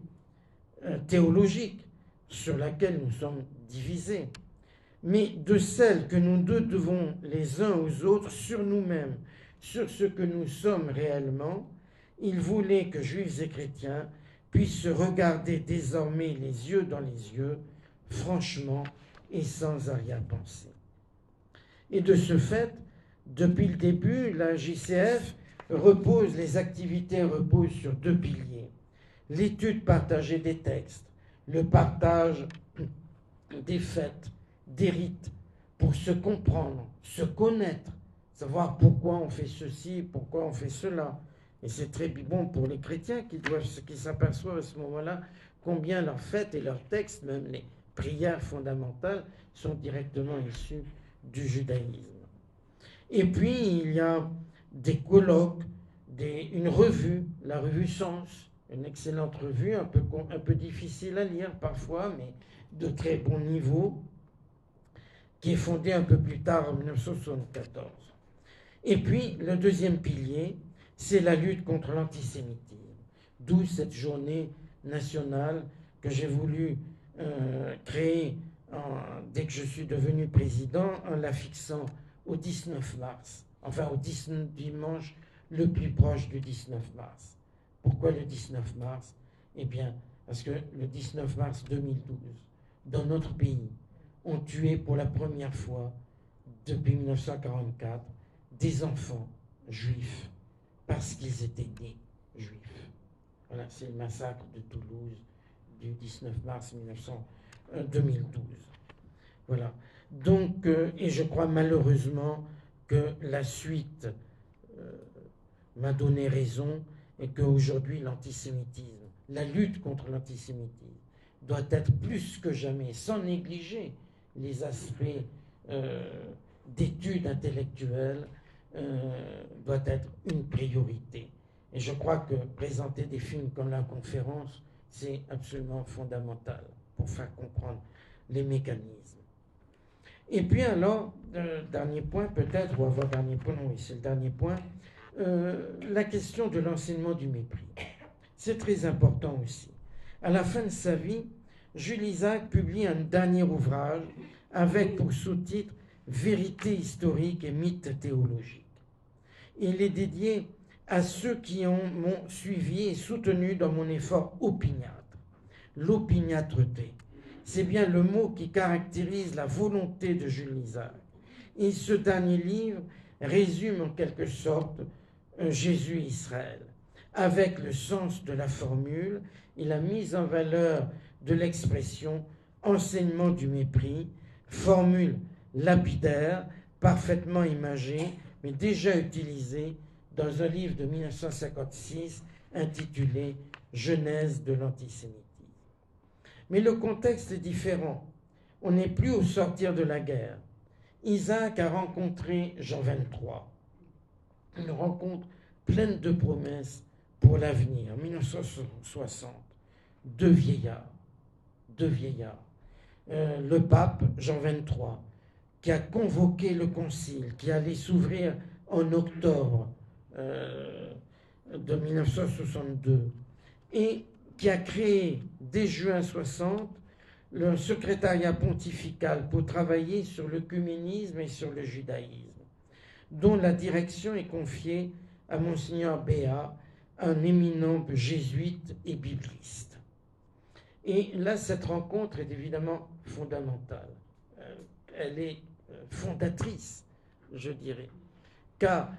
théologique sur laquelle nous sommes divisés, mais de celle que nous deux devons les uns aux autres sur nous-mêmes, sur ce que nous sommes réellement. Il voulait que juifs et chrétiens puissent se regarder désormais les yeux dans les yeux, franchement et sans arrière-pensée. Et de ce fait, depuis le début, la JCF les activités reposent sur deux piliers. L'étude partagée des textes, le partage des fêtes, des rites, pour se comprendre, se connaître, savoir pourquoi on fait ceci, pourquoi on fait cela. Et c'est très bon pour les chrétiens qui s'aperçoivent à ce moment-là combien leurs fêtes et leurs textes, même les prières fondamentales, sont directement issus du judaïsme. Et puis, il y a des colloques, une revue, la revue Sens, une excellente revue, un peu difficile à lire parfois, mais de très bon niveau, qui est fondée un peu plus tard en 1974. Et puis, le deuxième pilier, c'est la lutte contre l'antisémitisme. D'où cette journée nationale que j'ai voulu créer dès que je suis devenu président, en la fixant au 19 mars, enfin au dimanche le plus proche du 19 mars. Pourquoi le 19 mars? Eh bien, parce que le 19 mars 2012, dans notre pays, ont tué pour la première fois, depuis 1944, des enfants juifs, parce qu'ils étaient nés juifs. Voilà, c'est le massacre de Toulouse du 19 mars 2012. Voilà. Donc, et je crois malheureusement que la suite m'a donné raison et qu'aujourd'hui l'antisémitisme, la lutte contre l'antisémitisme doit être plus que jamais, sans négliger les aspects d'études intellectuelles, doit être une priorité. Et je crois que présenter des films comme La Conférence, c'est absolument fondamental pour faire comprendre les mécanismes. Et puis alors, dernier point peut-être, ou avant-dernier point, non, oui, c'est le dernier point, la question de l'enseignement du mépris. C'est très important aussi. À la fin de sa vie, Jules Isaac publie un dernier ouvrage avec pour sous-titre « Vérité historique et mythe théologique ». Il est dédié à ceux qui m'ont suivi et soutenu dans mon effort opiniâtre. L'opiniâtreté, c'est bien le mot qui caractérise la volonté de Jules Isaac. Et ce dernier livre résume en quelque sorte Jésus Israël, avec le sens de la formule et la mise en valeur de l'expression enseignement du mépris, formule lapidaire, parfaitement imagée, mais déjà utilisée dans un livre de 1956 intitulé Genèse de l'antisémitisme. Mais le contexte est différent. On n'est plus au sortir de la guerre. Isaac a rencontré Jean 23. Une rencontre pleine de promesses pour l'avenir. En 1960, deux vieillards. Le pape, Jean XXIII, qui a convoqué le concile, qui allait s'ouvrir en octobre de 1962, et qui a créé dès juin 60 le secrétariat pontifical pour travailler sur l'œcuménisme et sur le judaïsme, dont la direction est confiée à Monseigneur Béat, un éminent jésuite et bibliste. Et là, cette rencontre est évidemment fondamentale. Elle est fondatrice, je dirais. Car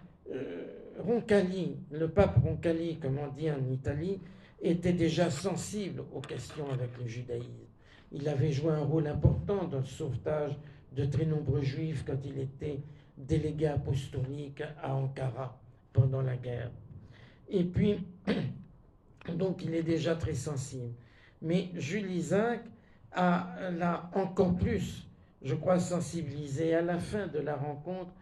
Roncalli, le pape Roncalli, comme on dit en Italie, était déjà sensible aux questions avec le judaïsme. Il avait joué un rôle important dans le sauvetage de très nombreux juifs quand il était délégué apostolique à Ankara pendant la guerre. Et puis, donc il est déjà très sensible. Mais Jules Isaac l'a encore plus, je crois, sensibilisé. À la fin de la rencontre,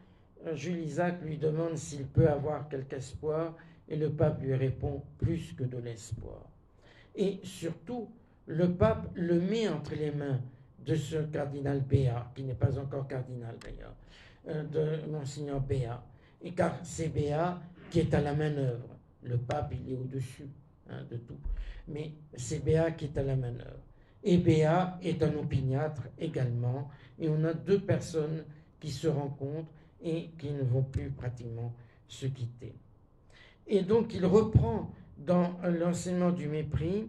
Jules Isaac lui demande s'il peut avoir quelque espoir, et le pape lui répond plus que de l'espoir. Et surtout, le pape le met entre les mains de ce cardinal Béat, qui n'est pas encore cardinal d'ailleurs, de Monseigneur Béat. Et car c'est Béat qui est à la manœuvre. Le pape, il est au-dessus de tout. Mais c'est Béat qui est à la manœuvre. Et Béat est un opiniâtre également. Et on a deux personnes qui se rencontrent et qui ne vont plus pratiquement se quitter. Et donc il reprend dans l'enseignement du mépris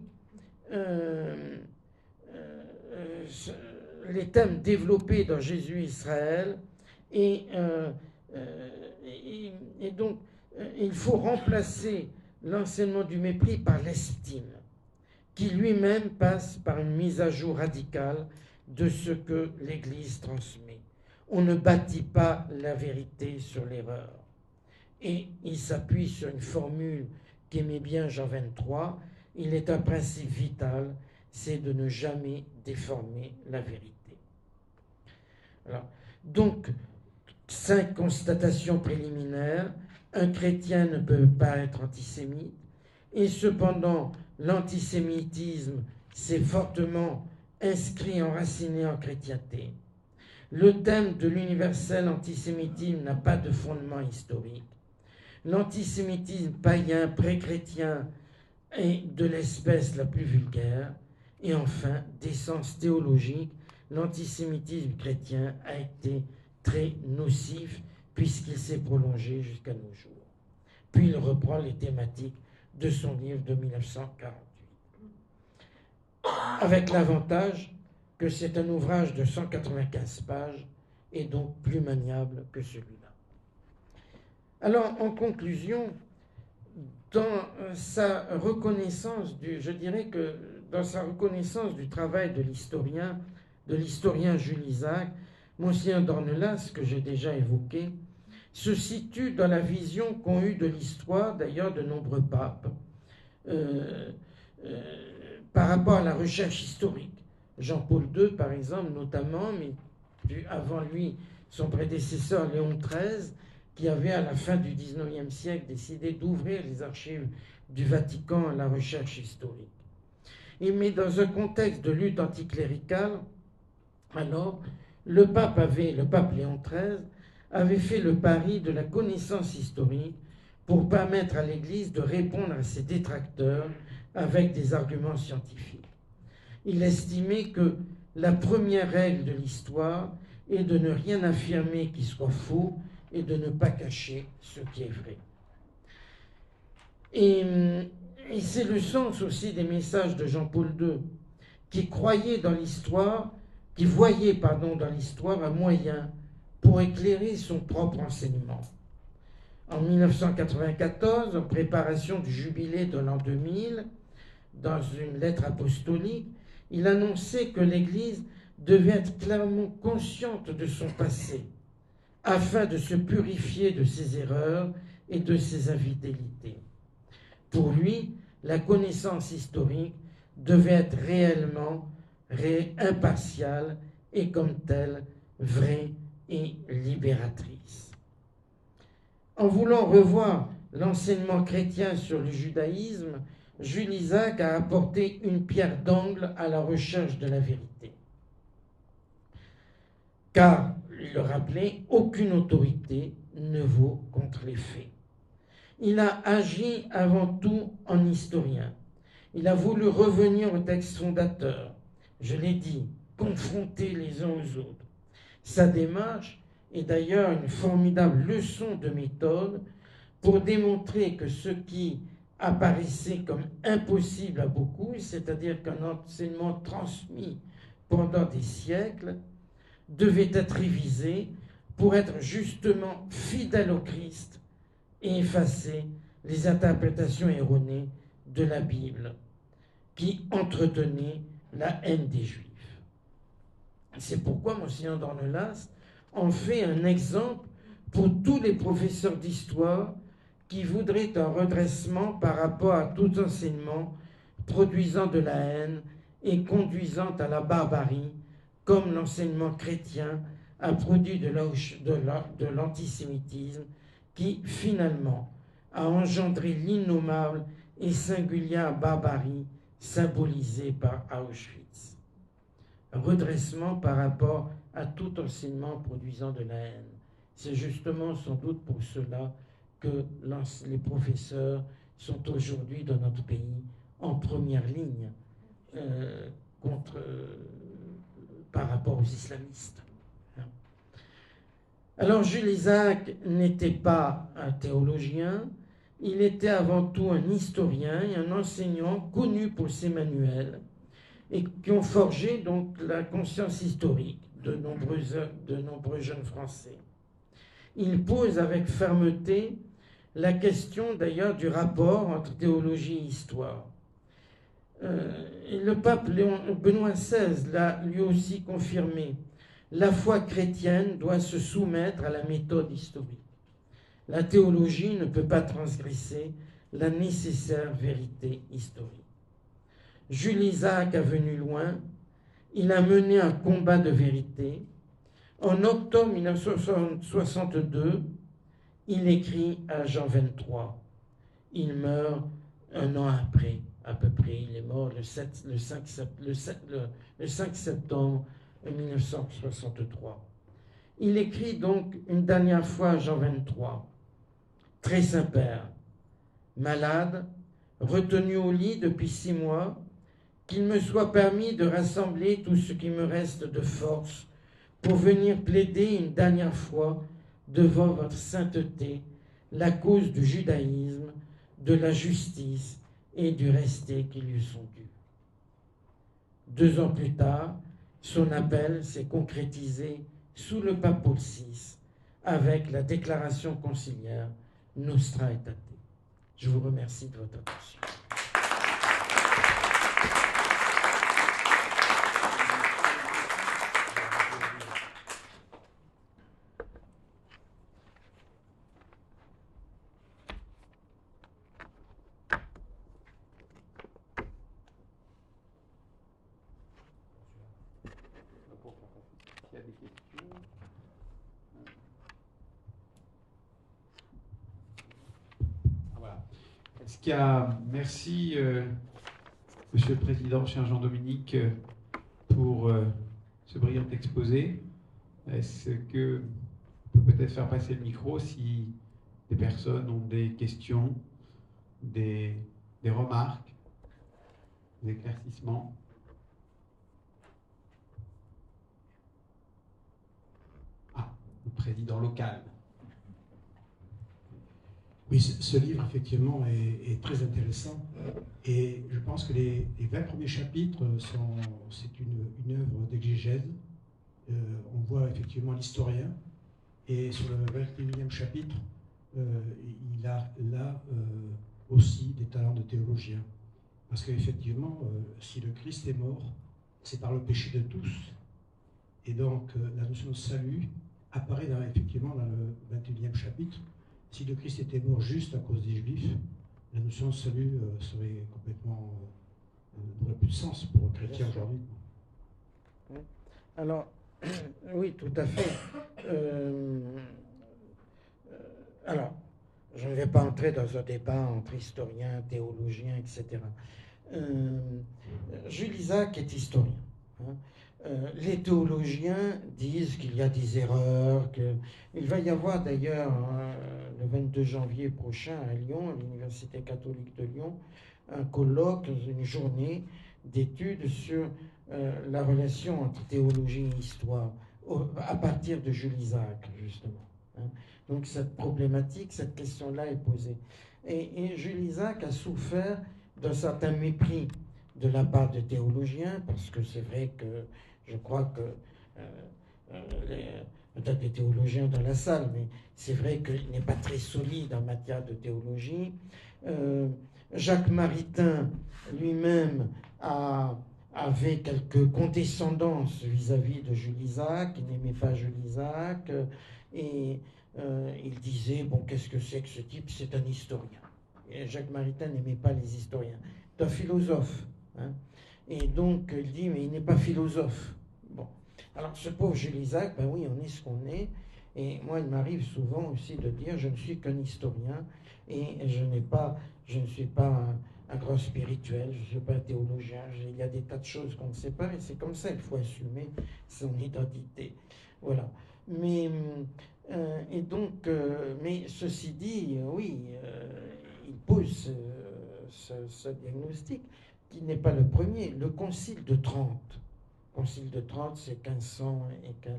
les thèmes développés dans Jésus Israël, et donc il faut remplacer l'enseignement du mépris par l'estime, qui lui-même passe par une mise à jour radicale de ce que l'Église transmet. On ne bâtit pas la vérité sur l'erreur. Et il s'appuie sur une formule qu'aimait bien Jean XXIII. Il est un principe vital, c'est de ne jamais déformer la vérité. Alors, donc, 5 constatations préliminaires. Un chrétien ne peut pas être antisémite, et cependant, l'antisémitisme s'est fortement inscrit, enraciné en chrétienté. Le thème de l'universel antisémitisme n'a pas de fondement historique. L'antisémitisme païen, pré-chrétien est de l'espèce la plus vulgaire. Et enfin, d'essence théologique, l'antisémitisme chrétien a été très nocif puisqu'il s'est prolongé jusqu'à nos jours. Puis il reprend les thématiques de son livre de 1948. Avec l'avantage que c'est un ouvrage de 195 pages et donc plus maniable que celui-là. Alors, en conclusion, dans sa reconnaissance je dirais que dans sa reconnaissance du travail de l'historien Jules Isaac, Monseigneur d'Ornelas, que j'ai déjà évoqué, se situe dans la vision qu'ont eue de l'histoire, d'ailleurs, de nombreux papes, par rapport à la recherche historique. Jean-Paul II, par exemple, notamment, mais avant lui, son prédécesseur Léon XIII, qui avait, à la fin du XIXe siècle, décidé d'ouvrir les archives du Vatican à la recherche historique. Mais dans un contexte de lutte anticléricale, alors, le pape Léon XIII avait fait le pari de la connaissance historique pour permettre à l'Église de répondre à ses détracteurs avec des arguments scientifiques. Il estimait que la première règle de l'histoire est de ne rien affirmer qui soit faux et de ne pas cacher ce qui est vrai. Et c'est le sens aussi des messages de Jean-Paul II, qui voyait dans l'histoire un moyen pour éclairer son propre enseignement. En 1994, en préparation du jubilé de l'an 2000, dans une lettre apostolique, il annonçait que l'Église devait être clairement consciente de son passé, afin de se purifier de ses erreurs et de ses infidélités. Pour lui, la connaissance historique devait être réellement impartiale et comme telle, vraie et libératrice. En voulant revoir l'enseignement chrétien sur le judaïsme, Jules Isaac a apporté une pierre d'angle à la recherche de la vérité. Car, il le rappelait, aucune autorité ne vaut contre les faits. Il a agi avant tout en historien. Il a voulu revenir au texte fondateur. Je l'ai dit, confronter les uns aux autres. Sa démarche est d'ailleurs une formidable leçon de méthode pour démontrer que ce qui apparaissait comme impossible à beaucoup, c'est-à-dire qu'un enseignement transmis pendant des siècles, devait être révisé pour être justement fidèle au Christ et effacer les interprétations erronées de la Bible qui entretenaient la haine des Juifs. C'est pourquoi Monseigneur Dornelas en fait un exemple pour tous les professeurs d'histoire qui voudraient un redressement par rapport à tout enseignement produisant de la haine et conduisant à la barbarie, comme l'enseignement chrétien a produit de l'antisémitisme qui, finalement, a engendré l'innommable et singulière barbarie symbolisée par Auschwitz. Un redressement par rapport à tout enseignement produisant de la haine. C'est justement sans doute pour cela que les professeurs sont aujourd'hui dans notre pays en première ligne par rapport aux islamistes. Alors Jules Isaac n'était pas un théologien, il était avant tout un historien et un enseignant connu pour ses manuels et qui ont forgé donc la conscience historique de nombreux jeunes Français. Il pose avec fermeté la question d'ailleurs du rapport entre théologie et histoire. Et le pape Benoît XVI l'a lui aussi confirmé. La foi chrétienne doit se soumettre à la méthode historique. La théologie ne peut pas transgresser la nécessaire vérité historique. Jules Isaac a venu loin, il a mené un combat de vérité. En octobre 1962, il écrit à Jean 23. Il meurt un an après, à peu près. Il est mort le 5 septembre 1963. Il écrit donc une dernière fois à Jean 23. Très Saint-Père, malade, retenu au lit depuis 6 mois, qu'il me soit permis de rassembler tout ce qui me reste de force pour venir plaider une dernière fois devant votre sainteté la cause du judaïsme, de la justice et du respect qui lui sont dus. 2 ans plus tard, son appel s'est concrétisé sous le pape Paul VI avec la déclaration conciliaire Nostra Aetate. Je vous remercie de votre attention. S'il y a des questions. Voilà. Est-ce qu'il y a... Merci, Monsieur le Président, cher Jean-Dominique, pour ce brillant exposé. Est-ce que on peut peut-être faire passer le micro si des personnes ont des questions, des remarques, des éclaircissements? Le président local. Oui, ce livre, effectivement, est très intéressant. Et je pense que les 20 premiers chapitres, c'est une œuvre d'exégèse. On voit effectivement l'historien. Et sur le 21e chapitre, il a là aussi des talents de théologien. Parce qu'effectivement, si le Christ est mort, c'est par le péché de tous. Et donc, la notion de salut apparaît effectivement dans le 21e chapitre. Si le Christ était mort juste à cause des Juifs, la notion de salut serait complètement... n'aurait plus de sens pour un chrétien aujourd'hui. Alors, oui, tout à fait. Alors, je ne vais pas entrer dans un débat entre historiens, théologiens, etc. Jules Isaac est historien. Hein. Les théologiens disent qu'il y a des erreurs, qu'il va y avoir d'ailleurs le 22 janvier prochain à Lyon, à l'Université catholique de Lyon, un colloque, une journée d'études sur la relation entre théologie et histoire, à partir de Jules Isaac, justement. Hein. Donc cette problématique, cette question-là est posée. Et Jules Isaac a souffert d'un certain mépris de la part de théologiens, parce que c'est vrai que je crois que peut-être des théologiens dans la salle, mais c'est vrai qu'il n'est pas très solide en matière de théologie. Jacques Maritain lui-même avait quelques condescendances vis-à-vis de Jules Isaac, il n'aimait pas Jules Isaac, et il disait, bon, qu'est-ce que c'est que ce type? C'est un historien. Et Jacques Maritain n'aimait pas les historiens. C'est un philosophe. Hein. Et donc, il dit, mais il n'est pas philosophe. Bon. Alors, ce pauvre Jules Isaac, ben oui, on est ce qu'on est. Et moi, il m'arrive souvent aussi de dire, je ne suis qu'un historien, et je ne suis pas un grand spirituel, je ne suis pas un théologien. Il y a des tas de choses qu'on ne sait pas, mais c'est comme ça, il faut assumer son identité. Voilà. Mais, et donc, mais ceci dit, oui, il pose ce diagnostic, qui n'est pas le premier. Le Concile de Trente, c'est 1500 et quelques.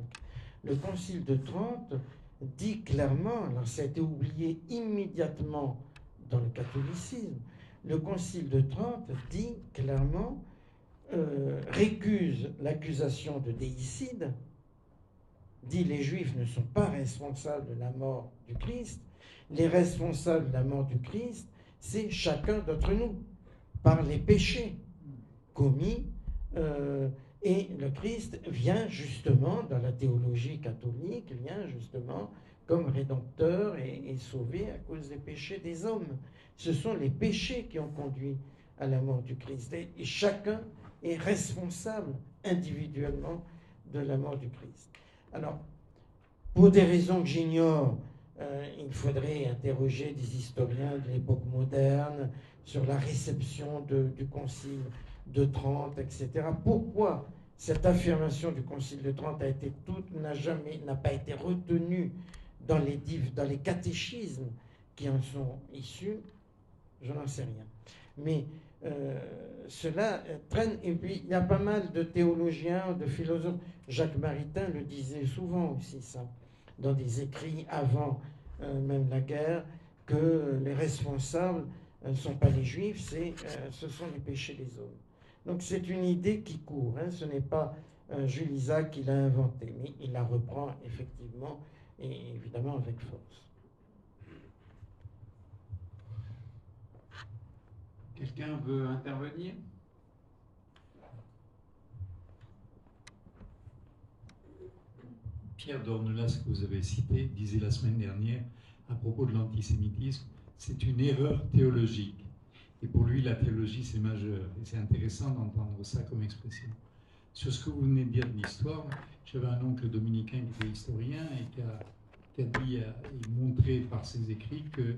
Le Concile de Trente dit clairement, alors ça a été oublié immédiatement dans le catholicisme, le Concile de Trente dit clairement, récuse l'accusation de déicide, dit les Juifs ne sont pas responsables de la mort du Christ, les responsables de la mort du Christ, c'est chacun d'entre nous, par les péchés commis, et le Christ vient justement, dans la théologie catholique, vient justement comme rédempteur et sauvé à cause des péchés des hommes. Ce sont les péchés qui ont conduit à la mort du Christ. Et chacun est responsable individuellement de la mort du Christ. Alors, pour des raisons que j'ignore, il faudrait interroger des historiens de l'époque moderne sur la réception du Concile de Trente, etc. Pourquoi cette affirmation du Concile de Trente n'a pas été retenue dans les catéchismes qui en sont issus? Je n'en sais rien. Mais cela traîne, et puis il y a pas mal de théologiens, de philosophes. Jacques Maritain le disait souvent aussi, ça, dans des écrits avant même la guerre, que les responsables ne sont pas les Juifs, ce sont les péchés des hommes. Donc c'est une idée qui court, hein. Ce n'est pas Jules Isaac qui l'a inventée, mais il la reprend effectivement, et évidemment avec force. Quelqu'un veut intervenir? Pierre d'Ornelas, que vous avez cité, disait la semaine dernière, à propos de l'antisémitisme, c'est une erreur théologique. Et pour lui, la théologie, c'est majeur. Et c'est intéressant d'entendre ça comme expression. Sur ce que vous venez de dire de l'histoire, j'avais un oncle dominicain qui était historien et qui a dit et montré par ses écrits que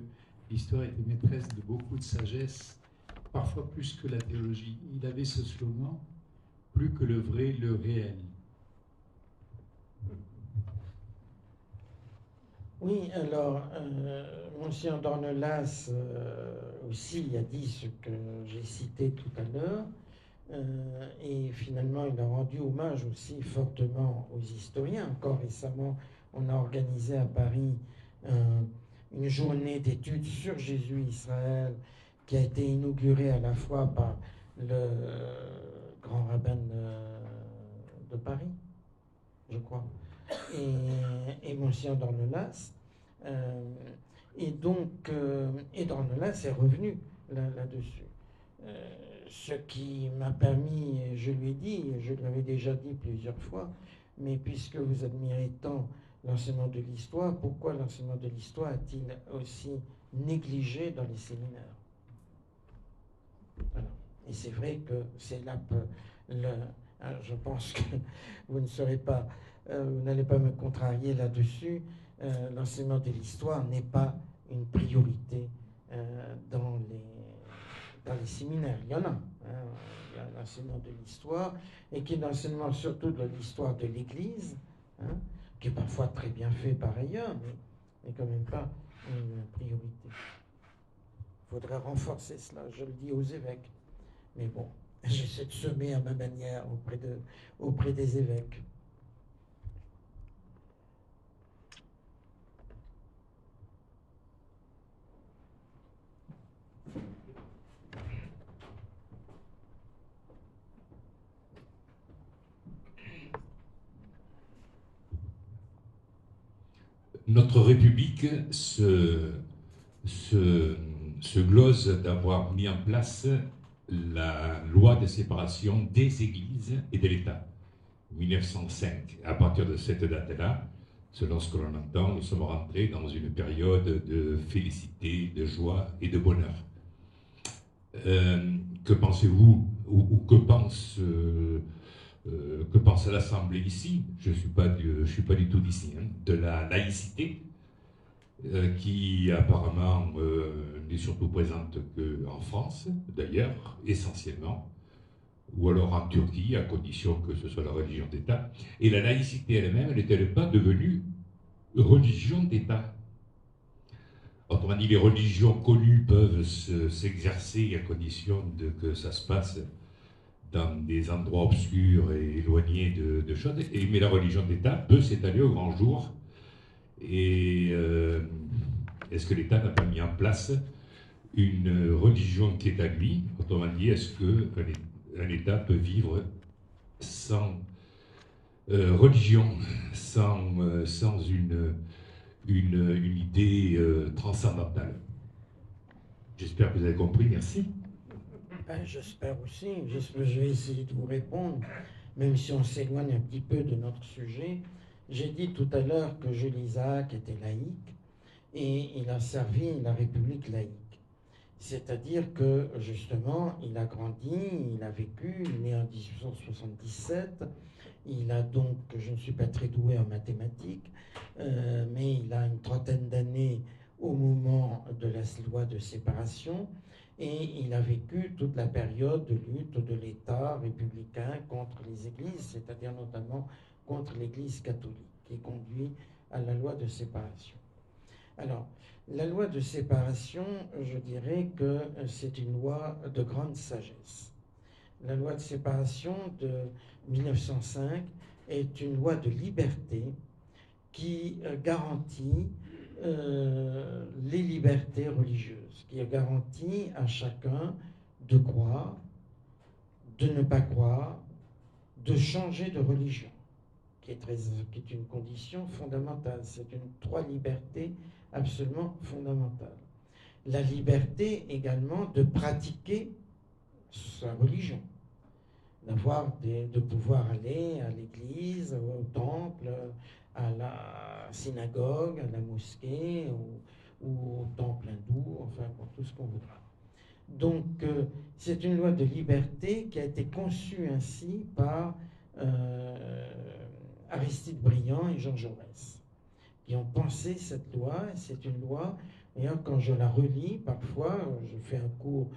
l'histoire était maîtresse de beaucoup de sagesse, parfois plus que la théologie. Il avait ce slogan, plus que le vrai, le réel. Oui, alors, Monsieur d'Ornelas aussi a dit ce que j'ai cité tout à l'heure, et finalement il a rendu hommage aussi fortement aux historiens. Encore récemment, on a organisé à Paris une journée d'études sur Jésus-Israël qui a été inaugurée à la fois par le grand rabbin de Paris, je crois, et Monsieur d'Ornelas. Et donc, d'Ornelas est revenu là-dessus. Ce qui m'a permis, je lui ai dit, je l'avais déjà dit plusieurs fois, mais puisque vous admirez tant l'enseignement de l'histoire, pourquoi l'enseignement de l'histoire est-il aussi négligé dans les séminaires? Voilà. Et c'est vrai que c'est là je pense que vous ne serez pas, vous n'allez pas me contrarier là-dessus. L'enseignement de l'histoire n'est pas une priorité dans les séminaires. Il y en a. Il y a l'enseignement de l'histoire, et qui est l'enseignement surtout de l'histoire de l'Église, qui est parfois très bien fait par ailleurs, mais quand même pas une priorité. Il faudrait renforcer cela, je le dis aux évêques. Mais bon, j'essaie de semer à ma manière auprès des évêques. Notre République se glose d'avoir mis en place la loi de séparation des églises et de l'État, 1905. À partir de cette date-là, selon ce que l'on entend, nous sommes rentrés dans une période de félicité, de joie et de bonheur. Que pensez-vous, ou que pense l'Assemblée ici? Je ne suis pas du tout d'ici, de la laïcité, qui apparemment n'est surtout présente qu'en France, d'ailleurs, essentiellement, ou alors en Turquie, à condition que ce soit la religion d'État. Et la laïcité elle-même, n'est-elle pas devenue religion d'État? Autrement dit, les religions connues peuvent s'exercer à condition que ça se passe dans des endroits obscurs et éloignés de choses, mais la religion d'État peut s'étaler au grand jour. Et est-ce que l'État n'a pas mis en place une religion qui est à lui? Autrement dit, est-ce qu'un État peut vivre sans religion, sans une idée transcendantale? J'espère que vous avez compris, merci. Ben, j'espère aussi. Je vais essayer de vous répondre, même si on s'éloigne un petit peu de notre sujet. J'ai dit tout à l'heure que Jules Isaac était laïque et il a servi la République laïque. C'est-à-dire que, justement, il a grandi, il a vécu, il est né en 1877. Il a donc, je ne suis pas très doué en mathématiques, mais il a une trentaine d'années au moment de la loi de séparation. Et il a vécu toute la période de lutte de l'État républicain contre les églises, c'est-à-dire notamment contre l'Église catholique, qui conduit à la loi de séparation. Alors, la loi de séparation, je dirais que c'est une loi de grande sagesse. La loi de séparation de 1905 est une loi de liberté qui garantit les libertés religieuses, qui garantit à chacun de croire, de ne pas croire, de changer de religion, qui est une condition fondamentale. C'est trois libertés absolument fondamentales. La liberté également de pratiquer sa religion, de pouvoir aller à l'église, au temple, à la synagogue, à la mosquée ou au temple hindou, enfin pour tout ce qu'on voudra. Donc c'est une loi de liberté qui a été conçue ainsi par Aristide Briand et Jean Jaurès, qui ont pensé cette loi. C'est une loi, d'ailleurs quand je la relis parfois, je fais un cours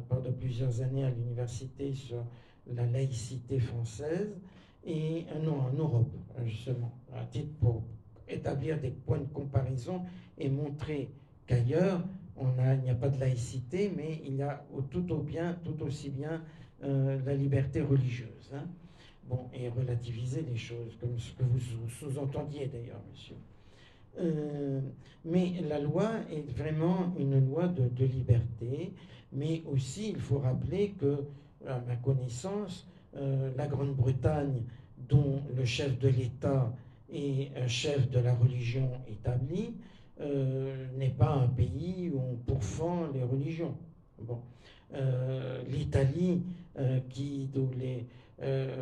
pendant plusieurs années à l'université sur la laïcité française, et non, en Europe, justement, à titre pour établir des points de comparaison et montrer qu'ailleurs, il n'y a pas de laïcité, mais il y a tout aussi bien la liberté religieuse. Bon, et relativiser les choses, comme ce que vous sous-entendiez d'ailleurs, monsieur. Mais la loi est vraiment une loi de liberté, mais aussi, il faut rappeler que, à ma connaissance, la Grande-Bretagne, dont le chef de l'État est chef de la religion établie, n'est pas un pays où on pourfend les religions. Bon. L'Italie, dont les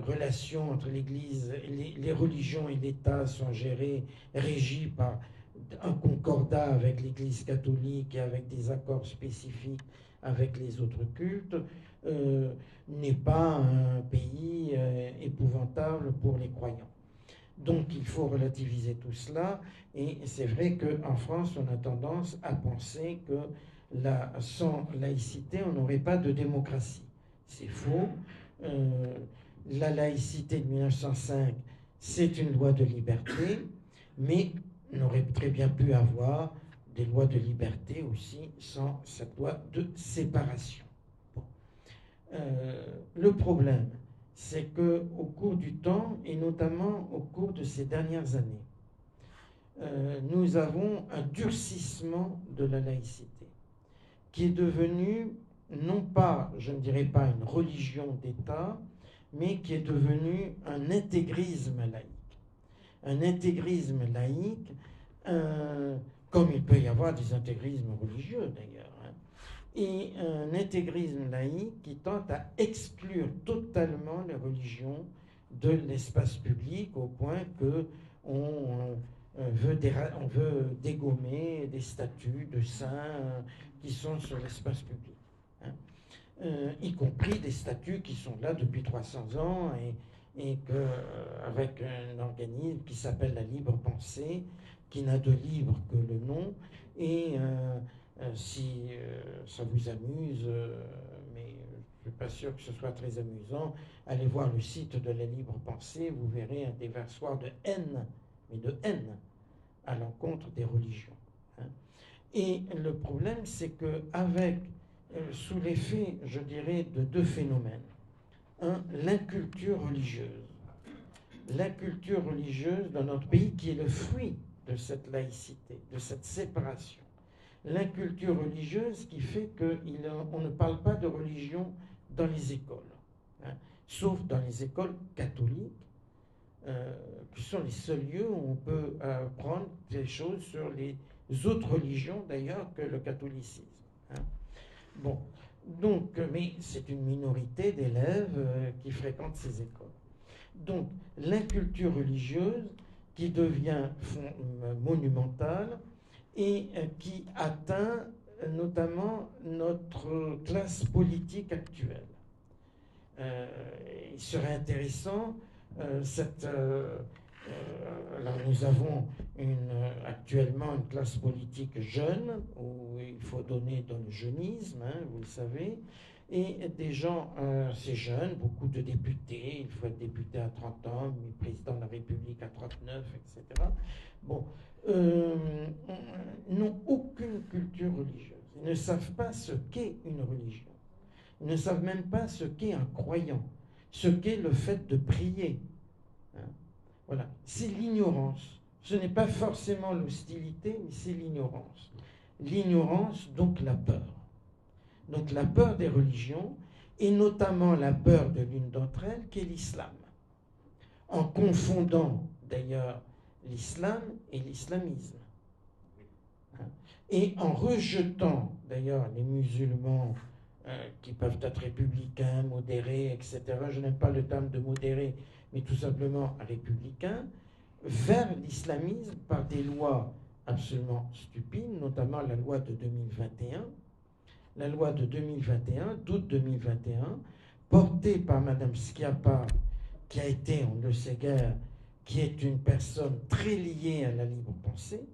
relations entre l'Église, les religions et l'État sont régies par un concordat avec l'Église catholique et avec des accords spécifiques avec les autres cultes, n'est pas un pays épouvantable pour les croyants. Donc il faut relativiser tout cela, et c'est vrai qu'en France, on a tendance à penser que sans laïcité, on n'aurait pas de démocratie. C'est faux. La laïcité de 1905, c'est une loi de liberté, mais on aurait très bien pu avoir des lois de liberté aussi sans cette loi de séparation. Bon. Le problème, c'est qu'au cours du temps, et notamment au cours de ces dernières années, nous avons un durcissement de la laïcité, qui est devenu, non pas, je ne dirais pas une religion d'État, mais qui est devenu un intégrisme laïque. Un intégrisme laïque, comme il peut y avoir des intégrismes religieux d'ailleurs, hein, et un intégrisme laïque qui tente à exclure totalement les religions de l'espace public, au point qu'on veut dégommer des statues de saints qui sont sur l'espace public, hein. Y compris des statues qui sont là depuis 300 ans et avec un organisme qui s'appelle la Libre Pensée, qui n'a de libre que le nom, et si ça vous amuse, mais je ne suis pas sûr que ce soit très amusant, allez voir le site de la Libre Pensée, vous verrez un déversoir de haine, mais de haine, à l'encontre des religions, hein. Et le problème, c'est qu'avec, sous l'effet, je dirais, de deux phénomènes. Un, l'inculture religieuse. L'inculture religieuse dans notre pays qui est le fruit de cette laïcité, de cette séparation. L'inculture religieuse qui fait qu'on ne parle pas de religion dans les écoles, hein, sauf dans les écoles catholiques, qui sont les seuls lieux où on peut apprendre des choses sur les autres religions d'ailleurs que le catholicisme, hein. Bon, donc, mais c'est une minorité d'élèves qui fréquentent ces écoles. Donc, l'inculture religieuse qui devient monumentale et qui atteint notamment notre classe politique actuelle. Il serait intéressant, alors nous avons actuellement une classe politique jeune, où il faut donner dans le jeunisme, hein, vous le savez, et des gens assez jeunes, beaucoup de députés, il faut être député à 30 ans, mais président de la République à 39, etc. Bon, n'ont aucune culture religieuse. Ils ne savent pas ce qu'est une religion. Ils ne savent même pas ce qu'est un croyant, ce qu'est le fait de prier. Hein? Voilà, c'est l'ignorance. Ce n'est pas forcément l'hostilité, mais c'est l'ignorance. L'ignorance, donc la peur. Donc la peur des religions, et notamment la peur de l'une d'entre elles, qui est l'islam. En confondant d'ailleurs l'islam et l'islamisme. Et en rejetant d'ailleurs les musulmans qui peuvent être républicains, modérés, etc. Je n'aime pas le terme de modéré, mais tout simplement républicains, vers l'islamisme par des lois absolument stupides, notamment la loi de 2021. La loi de 2021, d'août 2021, portée par Madame Schiappa, qui a été, on ne le sait guère, qui est une personne très liée à la libre pensée,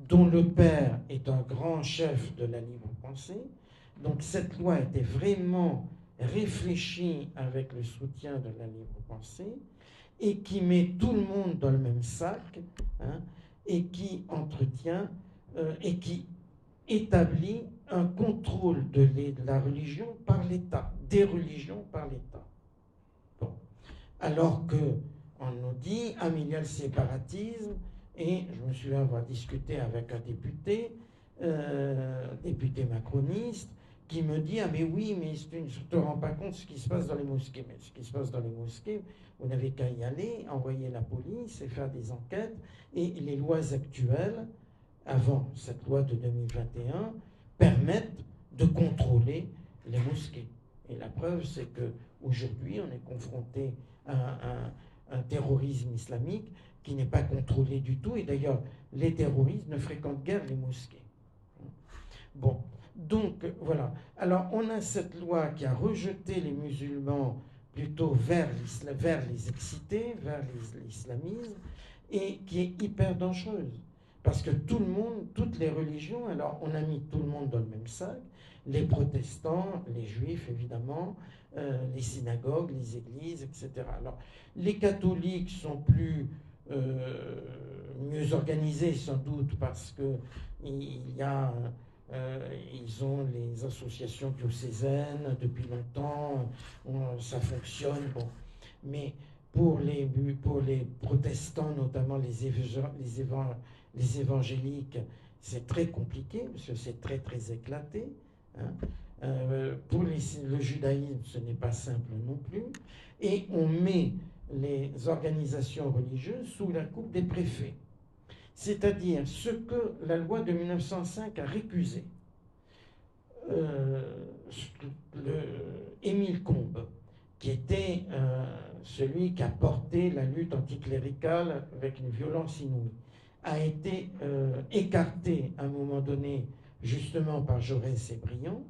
dont le père est un grand chef de la libre pensée. Donc cette loi était vraiment réfléchie avec le soutien de la libre pensée et qui met tout le monde dans le même sac, hein, et qui entretient et qui établit un contrôle de la religion par l'État, des religions par l'État. Bon. Alors qu'on nous dit, ah mais il y a le séparatisme, et je me souviens avoir discuté avec un député macroniste, qui me dit, ah mais oui, mais tu ne te rends pas compte de ce qui se passe dans les mosquées. Mais ce qui se passe dans les mosquées, vous n'avez qu'à y aller, envoyer la police et faire des enquêtes, et les lois actuelles, avant cette loi de 2021, permettent de contrôler les mosquées. Et la preuve, c'est qu'aujourd'hui, on est confronté à un terrorisme islamique qui n'est pas contrôlé du tout. Et d'ailleurs, les terroristes ne fréquentent guère les mosquées. Bon, donc voilà. Alors, on a cette loi qui a rejeté les musulmans plutôt vers les excités, vers l'islamisme, et qui est hyper dangereuse. Parce que tout le monde, toutes les religions, alors on a mis tout le monde dans le même sac, les protestants, les juifs évidemment, les synagogues, les églises, etc. Alors les catholiques sont mieux organisés sans doute parce que ils ont les associations diocésaines depuis longtemps, ça fonctionne. Bon. Mais pour les protestants, notamment les évangéliques, c'est très compliqué parce que c'est très très éclaté. Hein. Pour le judaïsme, ce n'est pas simple non plus. Et on met les organisations religieuses sous la coupe des préfets. C'est-à-dire ce que la loi de 1905 a récusé. Émile Combes, qui était celui qui a porté la lutte anticléricale avec une violence inouïe, a été écarté à un moment donné justement par Jaurès et Briand,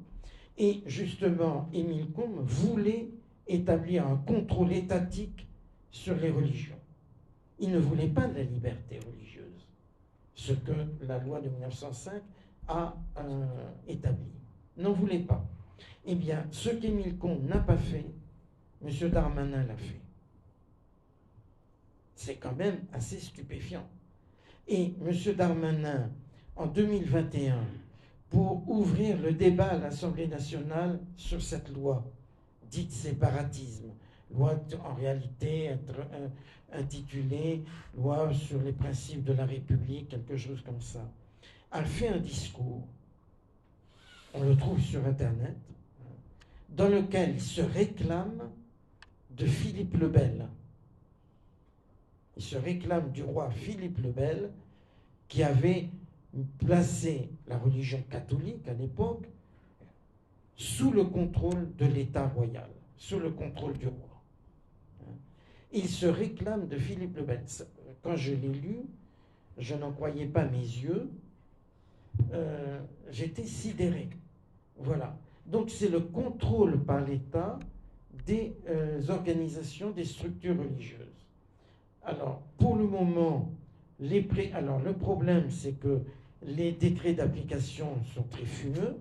et justement Émile Combes voulait établir un contrôle étatique sur les religions. Il ne voulait pas de la liberté religieuse, ce que la loi de 1905 a établi. N'en voulait pas. Eh bien, ce qu'Émile Combes n'a pas fait, M. Darmanin l'a fait. C'est quand même assez stupéfiant. Et M. Darmanin, en 2021, pour ouvrir le débat à l'Assemblée nationale sur cette loi, dite séparatisme, loi en réalité intitulée loi sur les principes de la République, quelque chose comme ça, a fait un discours, on le trouve sur Internet, dans lequel il se réclame de Philippe le Bel. Il se réclame du roi Philippe le Bel, qui avait placé la religion catholique à l'époque sous le contrôle de l'État royal, sous le contrôle du roi. Il se réclame de Philippe le Bel. Quand je l'ai lu, je n'en croyais pas mes yeux. J'étais sidéré. Voilà. Donc c'est le contrôle par l'État des organisations, des structures religieuses. Alors, pour le moment, le problème, c'est que les décrets d'application sont très fumeux.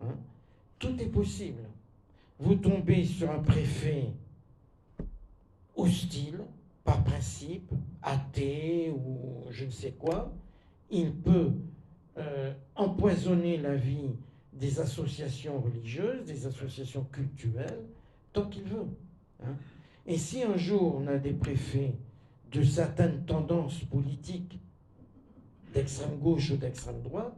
Hein. Tout est possible. Vous tombez sur un préfet hostile, par principe, athée ou je ne sais quoi. Il peut empoisonner la vie des associations religieuses, des associations cultuelles, tant qu'il veut. Hein. Et si un jour on a des préfets de certaines tendances politiques d'extrême gauche ou d'extrême droite,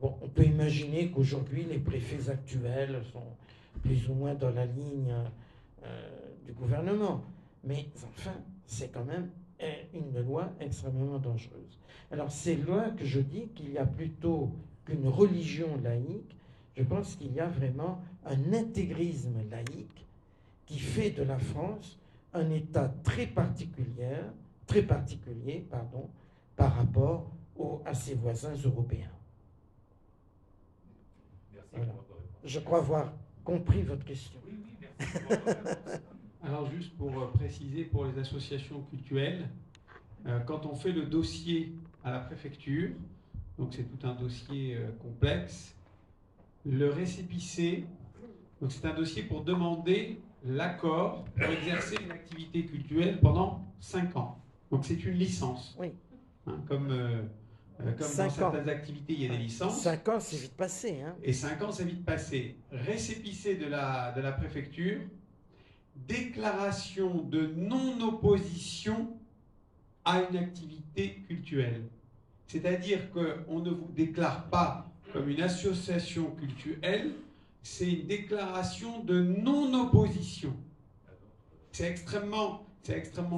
bon, on peut imaginer qu'aujourd'hui les préfets actuels sont plus ou moins dans la ligne du gouvernement. Mais enfin, c'est quand même une loi extrêmement dangereuse. Alors c'est là que je dis qu'il y a plutôt qu'une religion laïque, je pense qu'il y a vraiment un intégrisme laïque qui fait de la France un État très particulier, par rapport à ses voisins européens. Merci. Voilà. Je crois avoir compris votre question. Oui, merci. Alors juste pour préciser pour les associations cultuelles, quand on fait le dossier à la préfecture, donc c'est tout un dossier complexe, le récépissé, donc c'est un dossier pour demander l'accord pour exercer une activité culturelle pendant 5 ans. Donc c'est une licence. Oui. Hein, comme dans certaines activités, il y a des licences. 5 ans, c'est vite passé. Hein. Et 5 ans, c'est vite passé. Récépissé de la préfecture, déclaration de non-opposition à une activité cultuelle. C'est-à-dire qu'on ne vous déclare pas comme une association cultuelle, c'est une déclaration de non-opposition. C'est extrêmement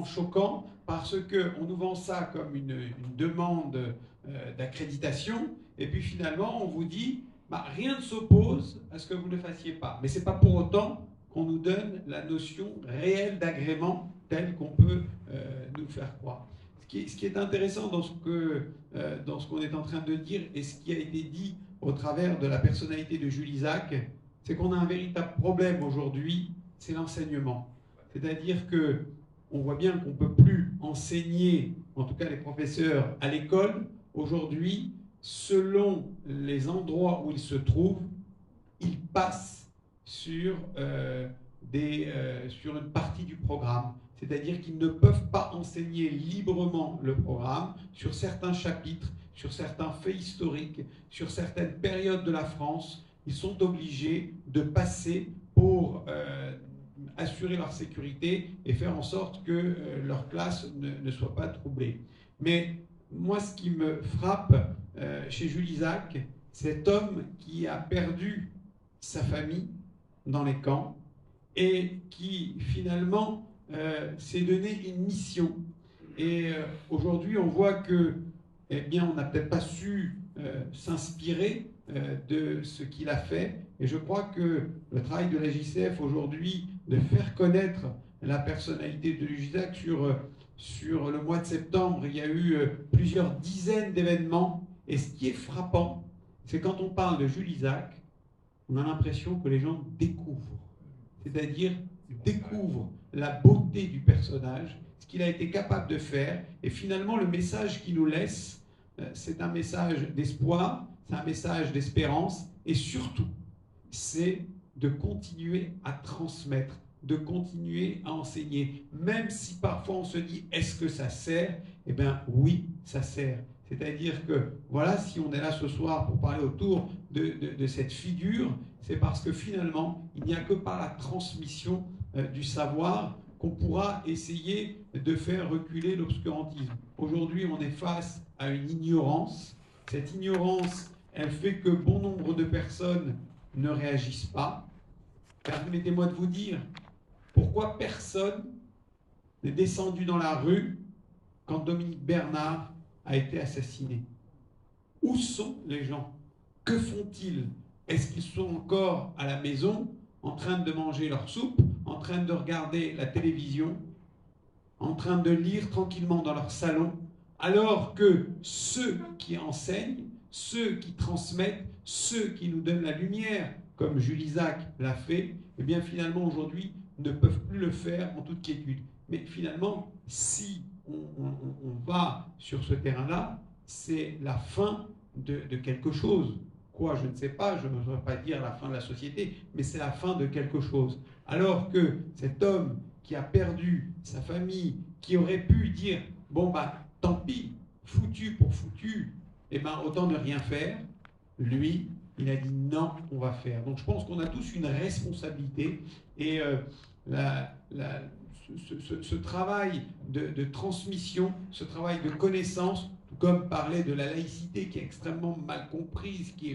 choquant parce qu'on nous vend ça comme une demande d'accréditation et puis finalement on vous dit rien ne s'oppose à ce que vous ne fassiez pas. Mais ce n'est pas pour autant qu'on nous donne la notion réelle d'agrément telle qu'on peut nous faire croire. Ce qui est intéressant dans ce qu'on est en train de dire et ce qui a été dit au travers de la personnalité de Jules Isaac, c'est qu'on a un véritable problème aujourd'hui, c'est l'enseignement. C'est-à-dire que on voit bien qu'on ne peut plus enseigner, en tout cas les professeurs, à l'école. Aujourd'hui, selon les endroits où ils se trouvent, ils passent sur une partie du programme. C'est-à-dire qu'ils ne peuvent pas enseigner librement le programme sur certains chapitres, sur certains faits historiques, sur certaines périodes de la France. Ils sont obligés de passer pour assurer leur sécurité et faire en sorte que leur classe ne soit pas troublée. Mais moi, ce qui me frappe chez Jules Isaac, cet homme qui a perdu sa famille dans les camps et qui finalement s'est donné une mission. Et aujourd'hui, on voit que, eh bien, on n'a peut-être pas su s'inspirer de ce qu'il a fait. Et je crois que le travail de la JCF aujourd'hui, de faire connaître la personnalité de Jules Isaac sur le mois de septembre, il y a eu plusieurs dizaines d'événements. Et ce qui est frappant, c'est quand on parle de Jules Isaac, on a l'impression que les gens découvrent. C'est-à-dire découvrent la beauté du personnage, ce qu'il a été capable de faire. Et finalement, le message qu'il nous laisse, c'est un message d'espoir, c'est un message d'espérance. Et surtout, c'est de continuer à transmettre, de continuer à enseigner. Même si parfois on se dit, est-ce que ça sert? Eh bien oui, ça sert. C'est-à-dire que, voilà, si on est là ce soir pour parler autour de cette figure, c'est parce que finalement, il n'y a que par la transmission du savoir qu'on pourra essayer de faire reculer l'obscurantisme. Aujourd'hui, on est face à une ignorance. Cette ignorance, elle fait que bon nombre de personnes ne réagissent pas. Permettez-moi de vous dire, pourquoi personne n'est descendu dans la rue quand Dominique Bernard a été assassiné? Où sont les gens? Que font-ils? Est-ce qu'ils sont encore à la maison, en train de manger leur soupe, en train de regarder la télévision, en train de lire tranquillement dans leur salon, alors que ceux qui enseignent, ceux qui transmettent, ceux qui nous donnent la lumière, comme Jules Isaac l'a fait, eh bien finalement aujourd'hui ne peuvent plus le faire en toute quiétude. Mais finalement, si on va sur ce terrain-là, c'est la fin de quelque chose. Quoi, je ne sais pas, je ne saurais pas dire la fin de la société, mais c'est la fin de quelque chose. Alors que cet homme qui a perdu sa famille, qui aurait pu dire, bon bah tant pis, foutu pour foutu, eh ben autant ne rien faire, lui, il a dit non, on va faire. Donc je pense qu'on a tous une responsabilité et ce travail de transmission, ce travail de connaissance, comme parler de la laïcité qui est extrêmement mal comprise, qui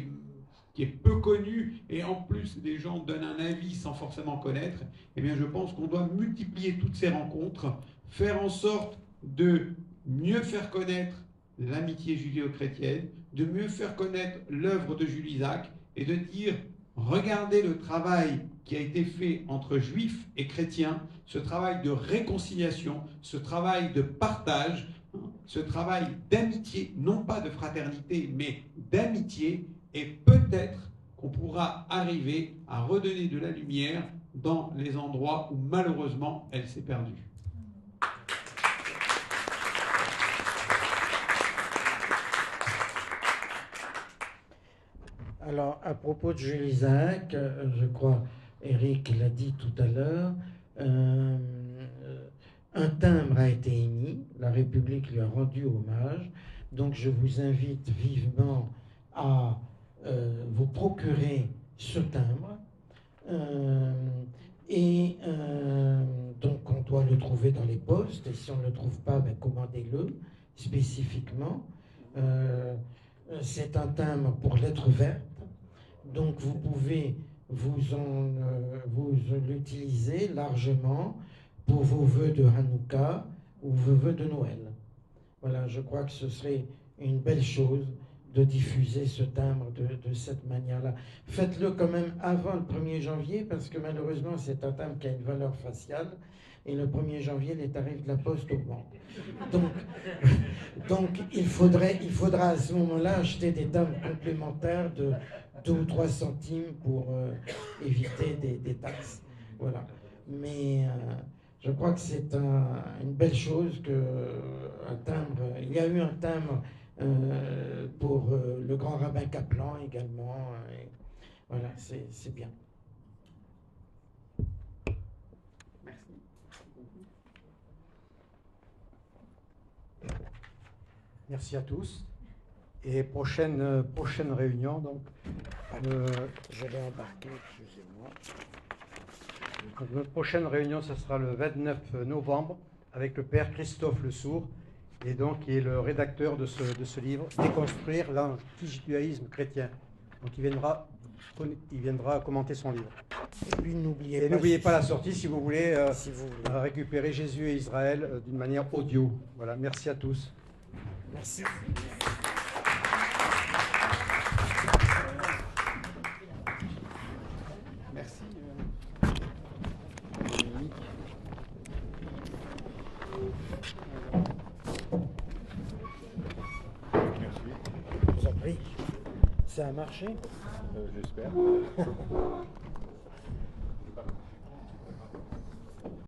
est peu connue, et en plus des gens donnent un avis sans forcément connaître, eh bien je pense qu'on doit multiplier toutes ces rencontres, faire en sorte de mieux faire connaître l'amitié judéo-chrétienne, de mieux faire connaître l'œuvre de Jules Isaac, et de dire, regardez le travail qui a été fait entre juifs et chrétiens, ce travail de réconciliation, ce travail de partage, ce travail d'amitié, non pas de fraternité, mais d'amitié, et peut-être qu'on pourra arriver à redonner de la lumière dans les endroits où malheureusement elle s'est perdue. Alors, à propos de Jules Isaac, je crois, Eric l'a dit tout à l'heure, un timbre a été émis, la République lui a rendu hommage, donc je vous invite vivement à vous procurer ce timbre, donc on doit le trouver dans les postes, et si on ne le trouve pas, ben, commandez-le spécifiquement. C'est un timbre pour lettres vertes, donc vous pouvez vous l'utiliser largement pour vos vœux de Hanouka ou vos vœux de Noël. Voilà, je crois que ce serait une belle chose de diffuser ce timbre de cette manière-là. Faites-le quand même avant le 1er janvier, parce que malheureusement, c'est un timbre qui a une valeur faciale, et le 1er janvier, les tarifs de la poste augmentent. Donc il faudra à ce moment-là acheter des timbres complémentaires de 2 ou 3 centimes pour éviter des taxes. Voilà. mais je crois que c'est une belle chose un timbre. Il y a eu un timbre pour le grand rabbin Kaplan également. Et voilà, c'est bien. Merci. Merci à tous. Et prochaine réunion, donc. Je l'ai embarqué, excusez-moi. Donc, notre prochaine réunion, ce sera le 29 novembre avec le père Christophe Le Sourd, et donc qui est le rédacteur de ce livre, Déconstruire l'antijudaïsme chrétien. Donc il viendra commenter son livre. Et puis n'oubliez pas la sortie si vous voulez, si vous voulez. Récupérer Jésus et Israël d'une manière audio. Voilà, merci à tous. Merci. Merci. Je vous en prie. Ça a marché? J'espère.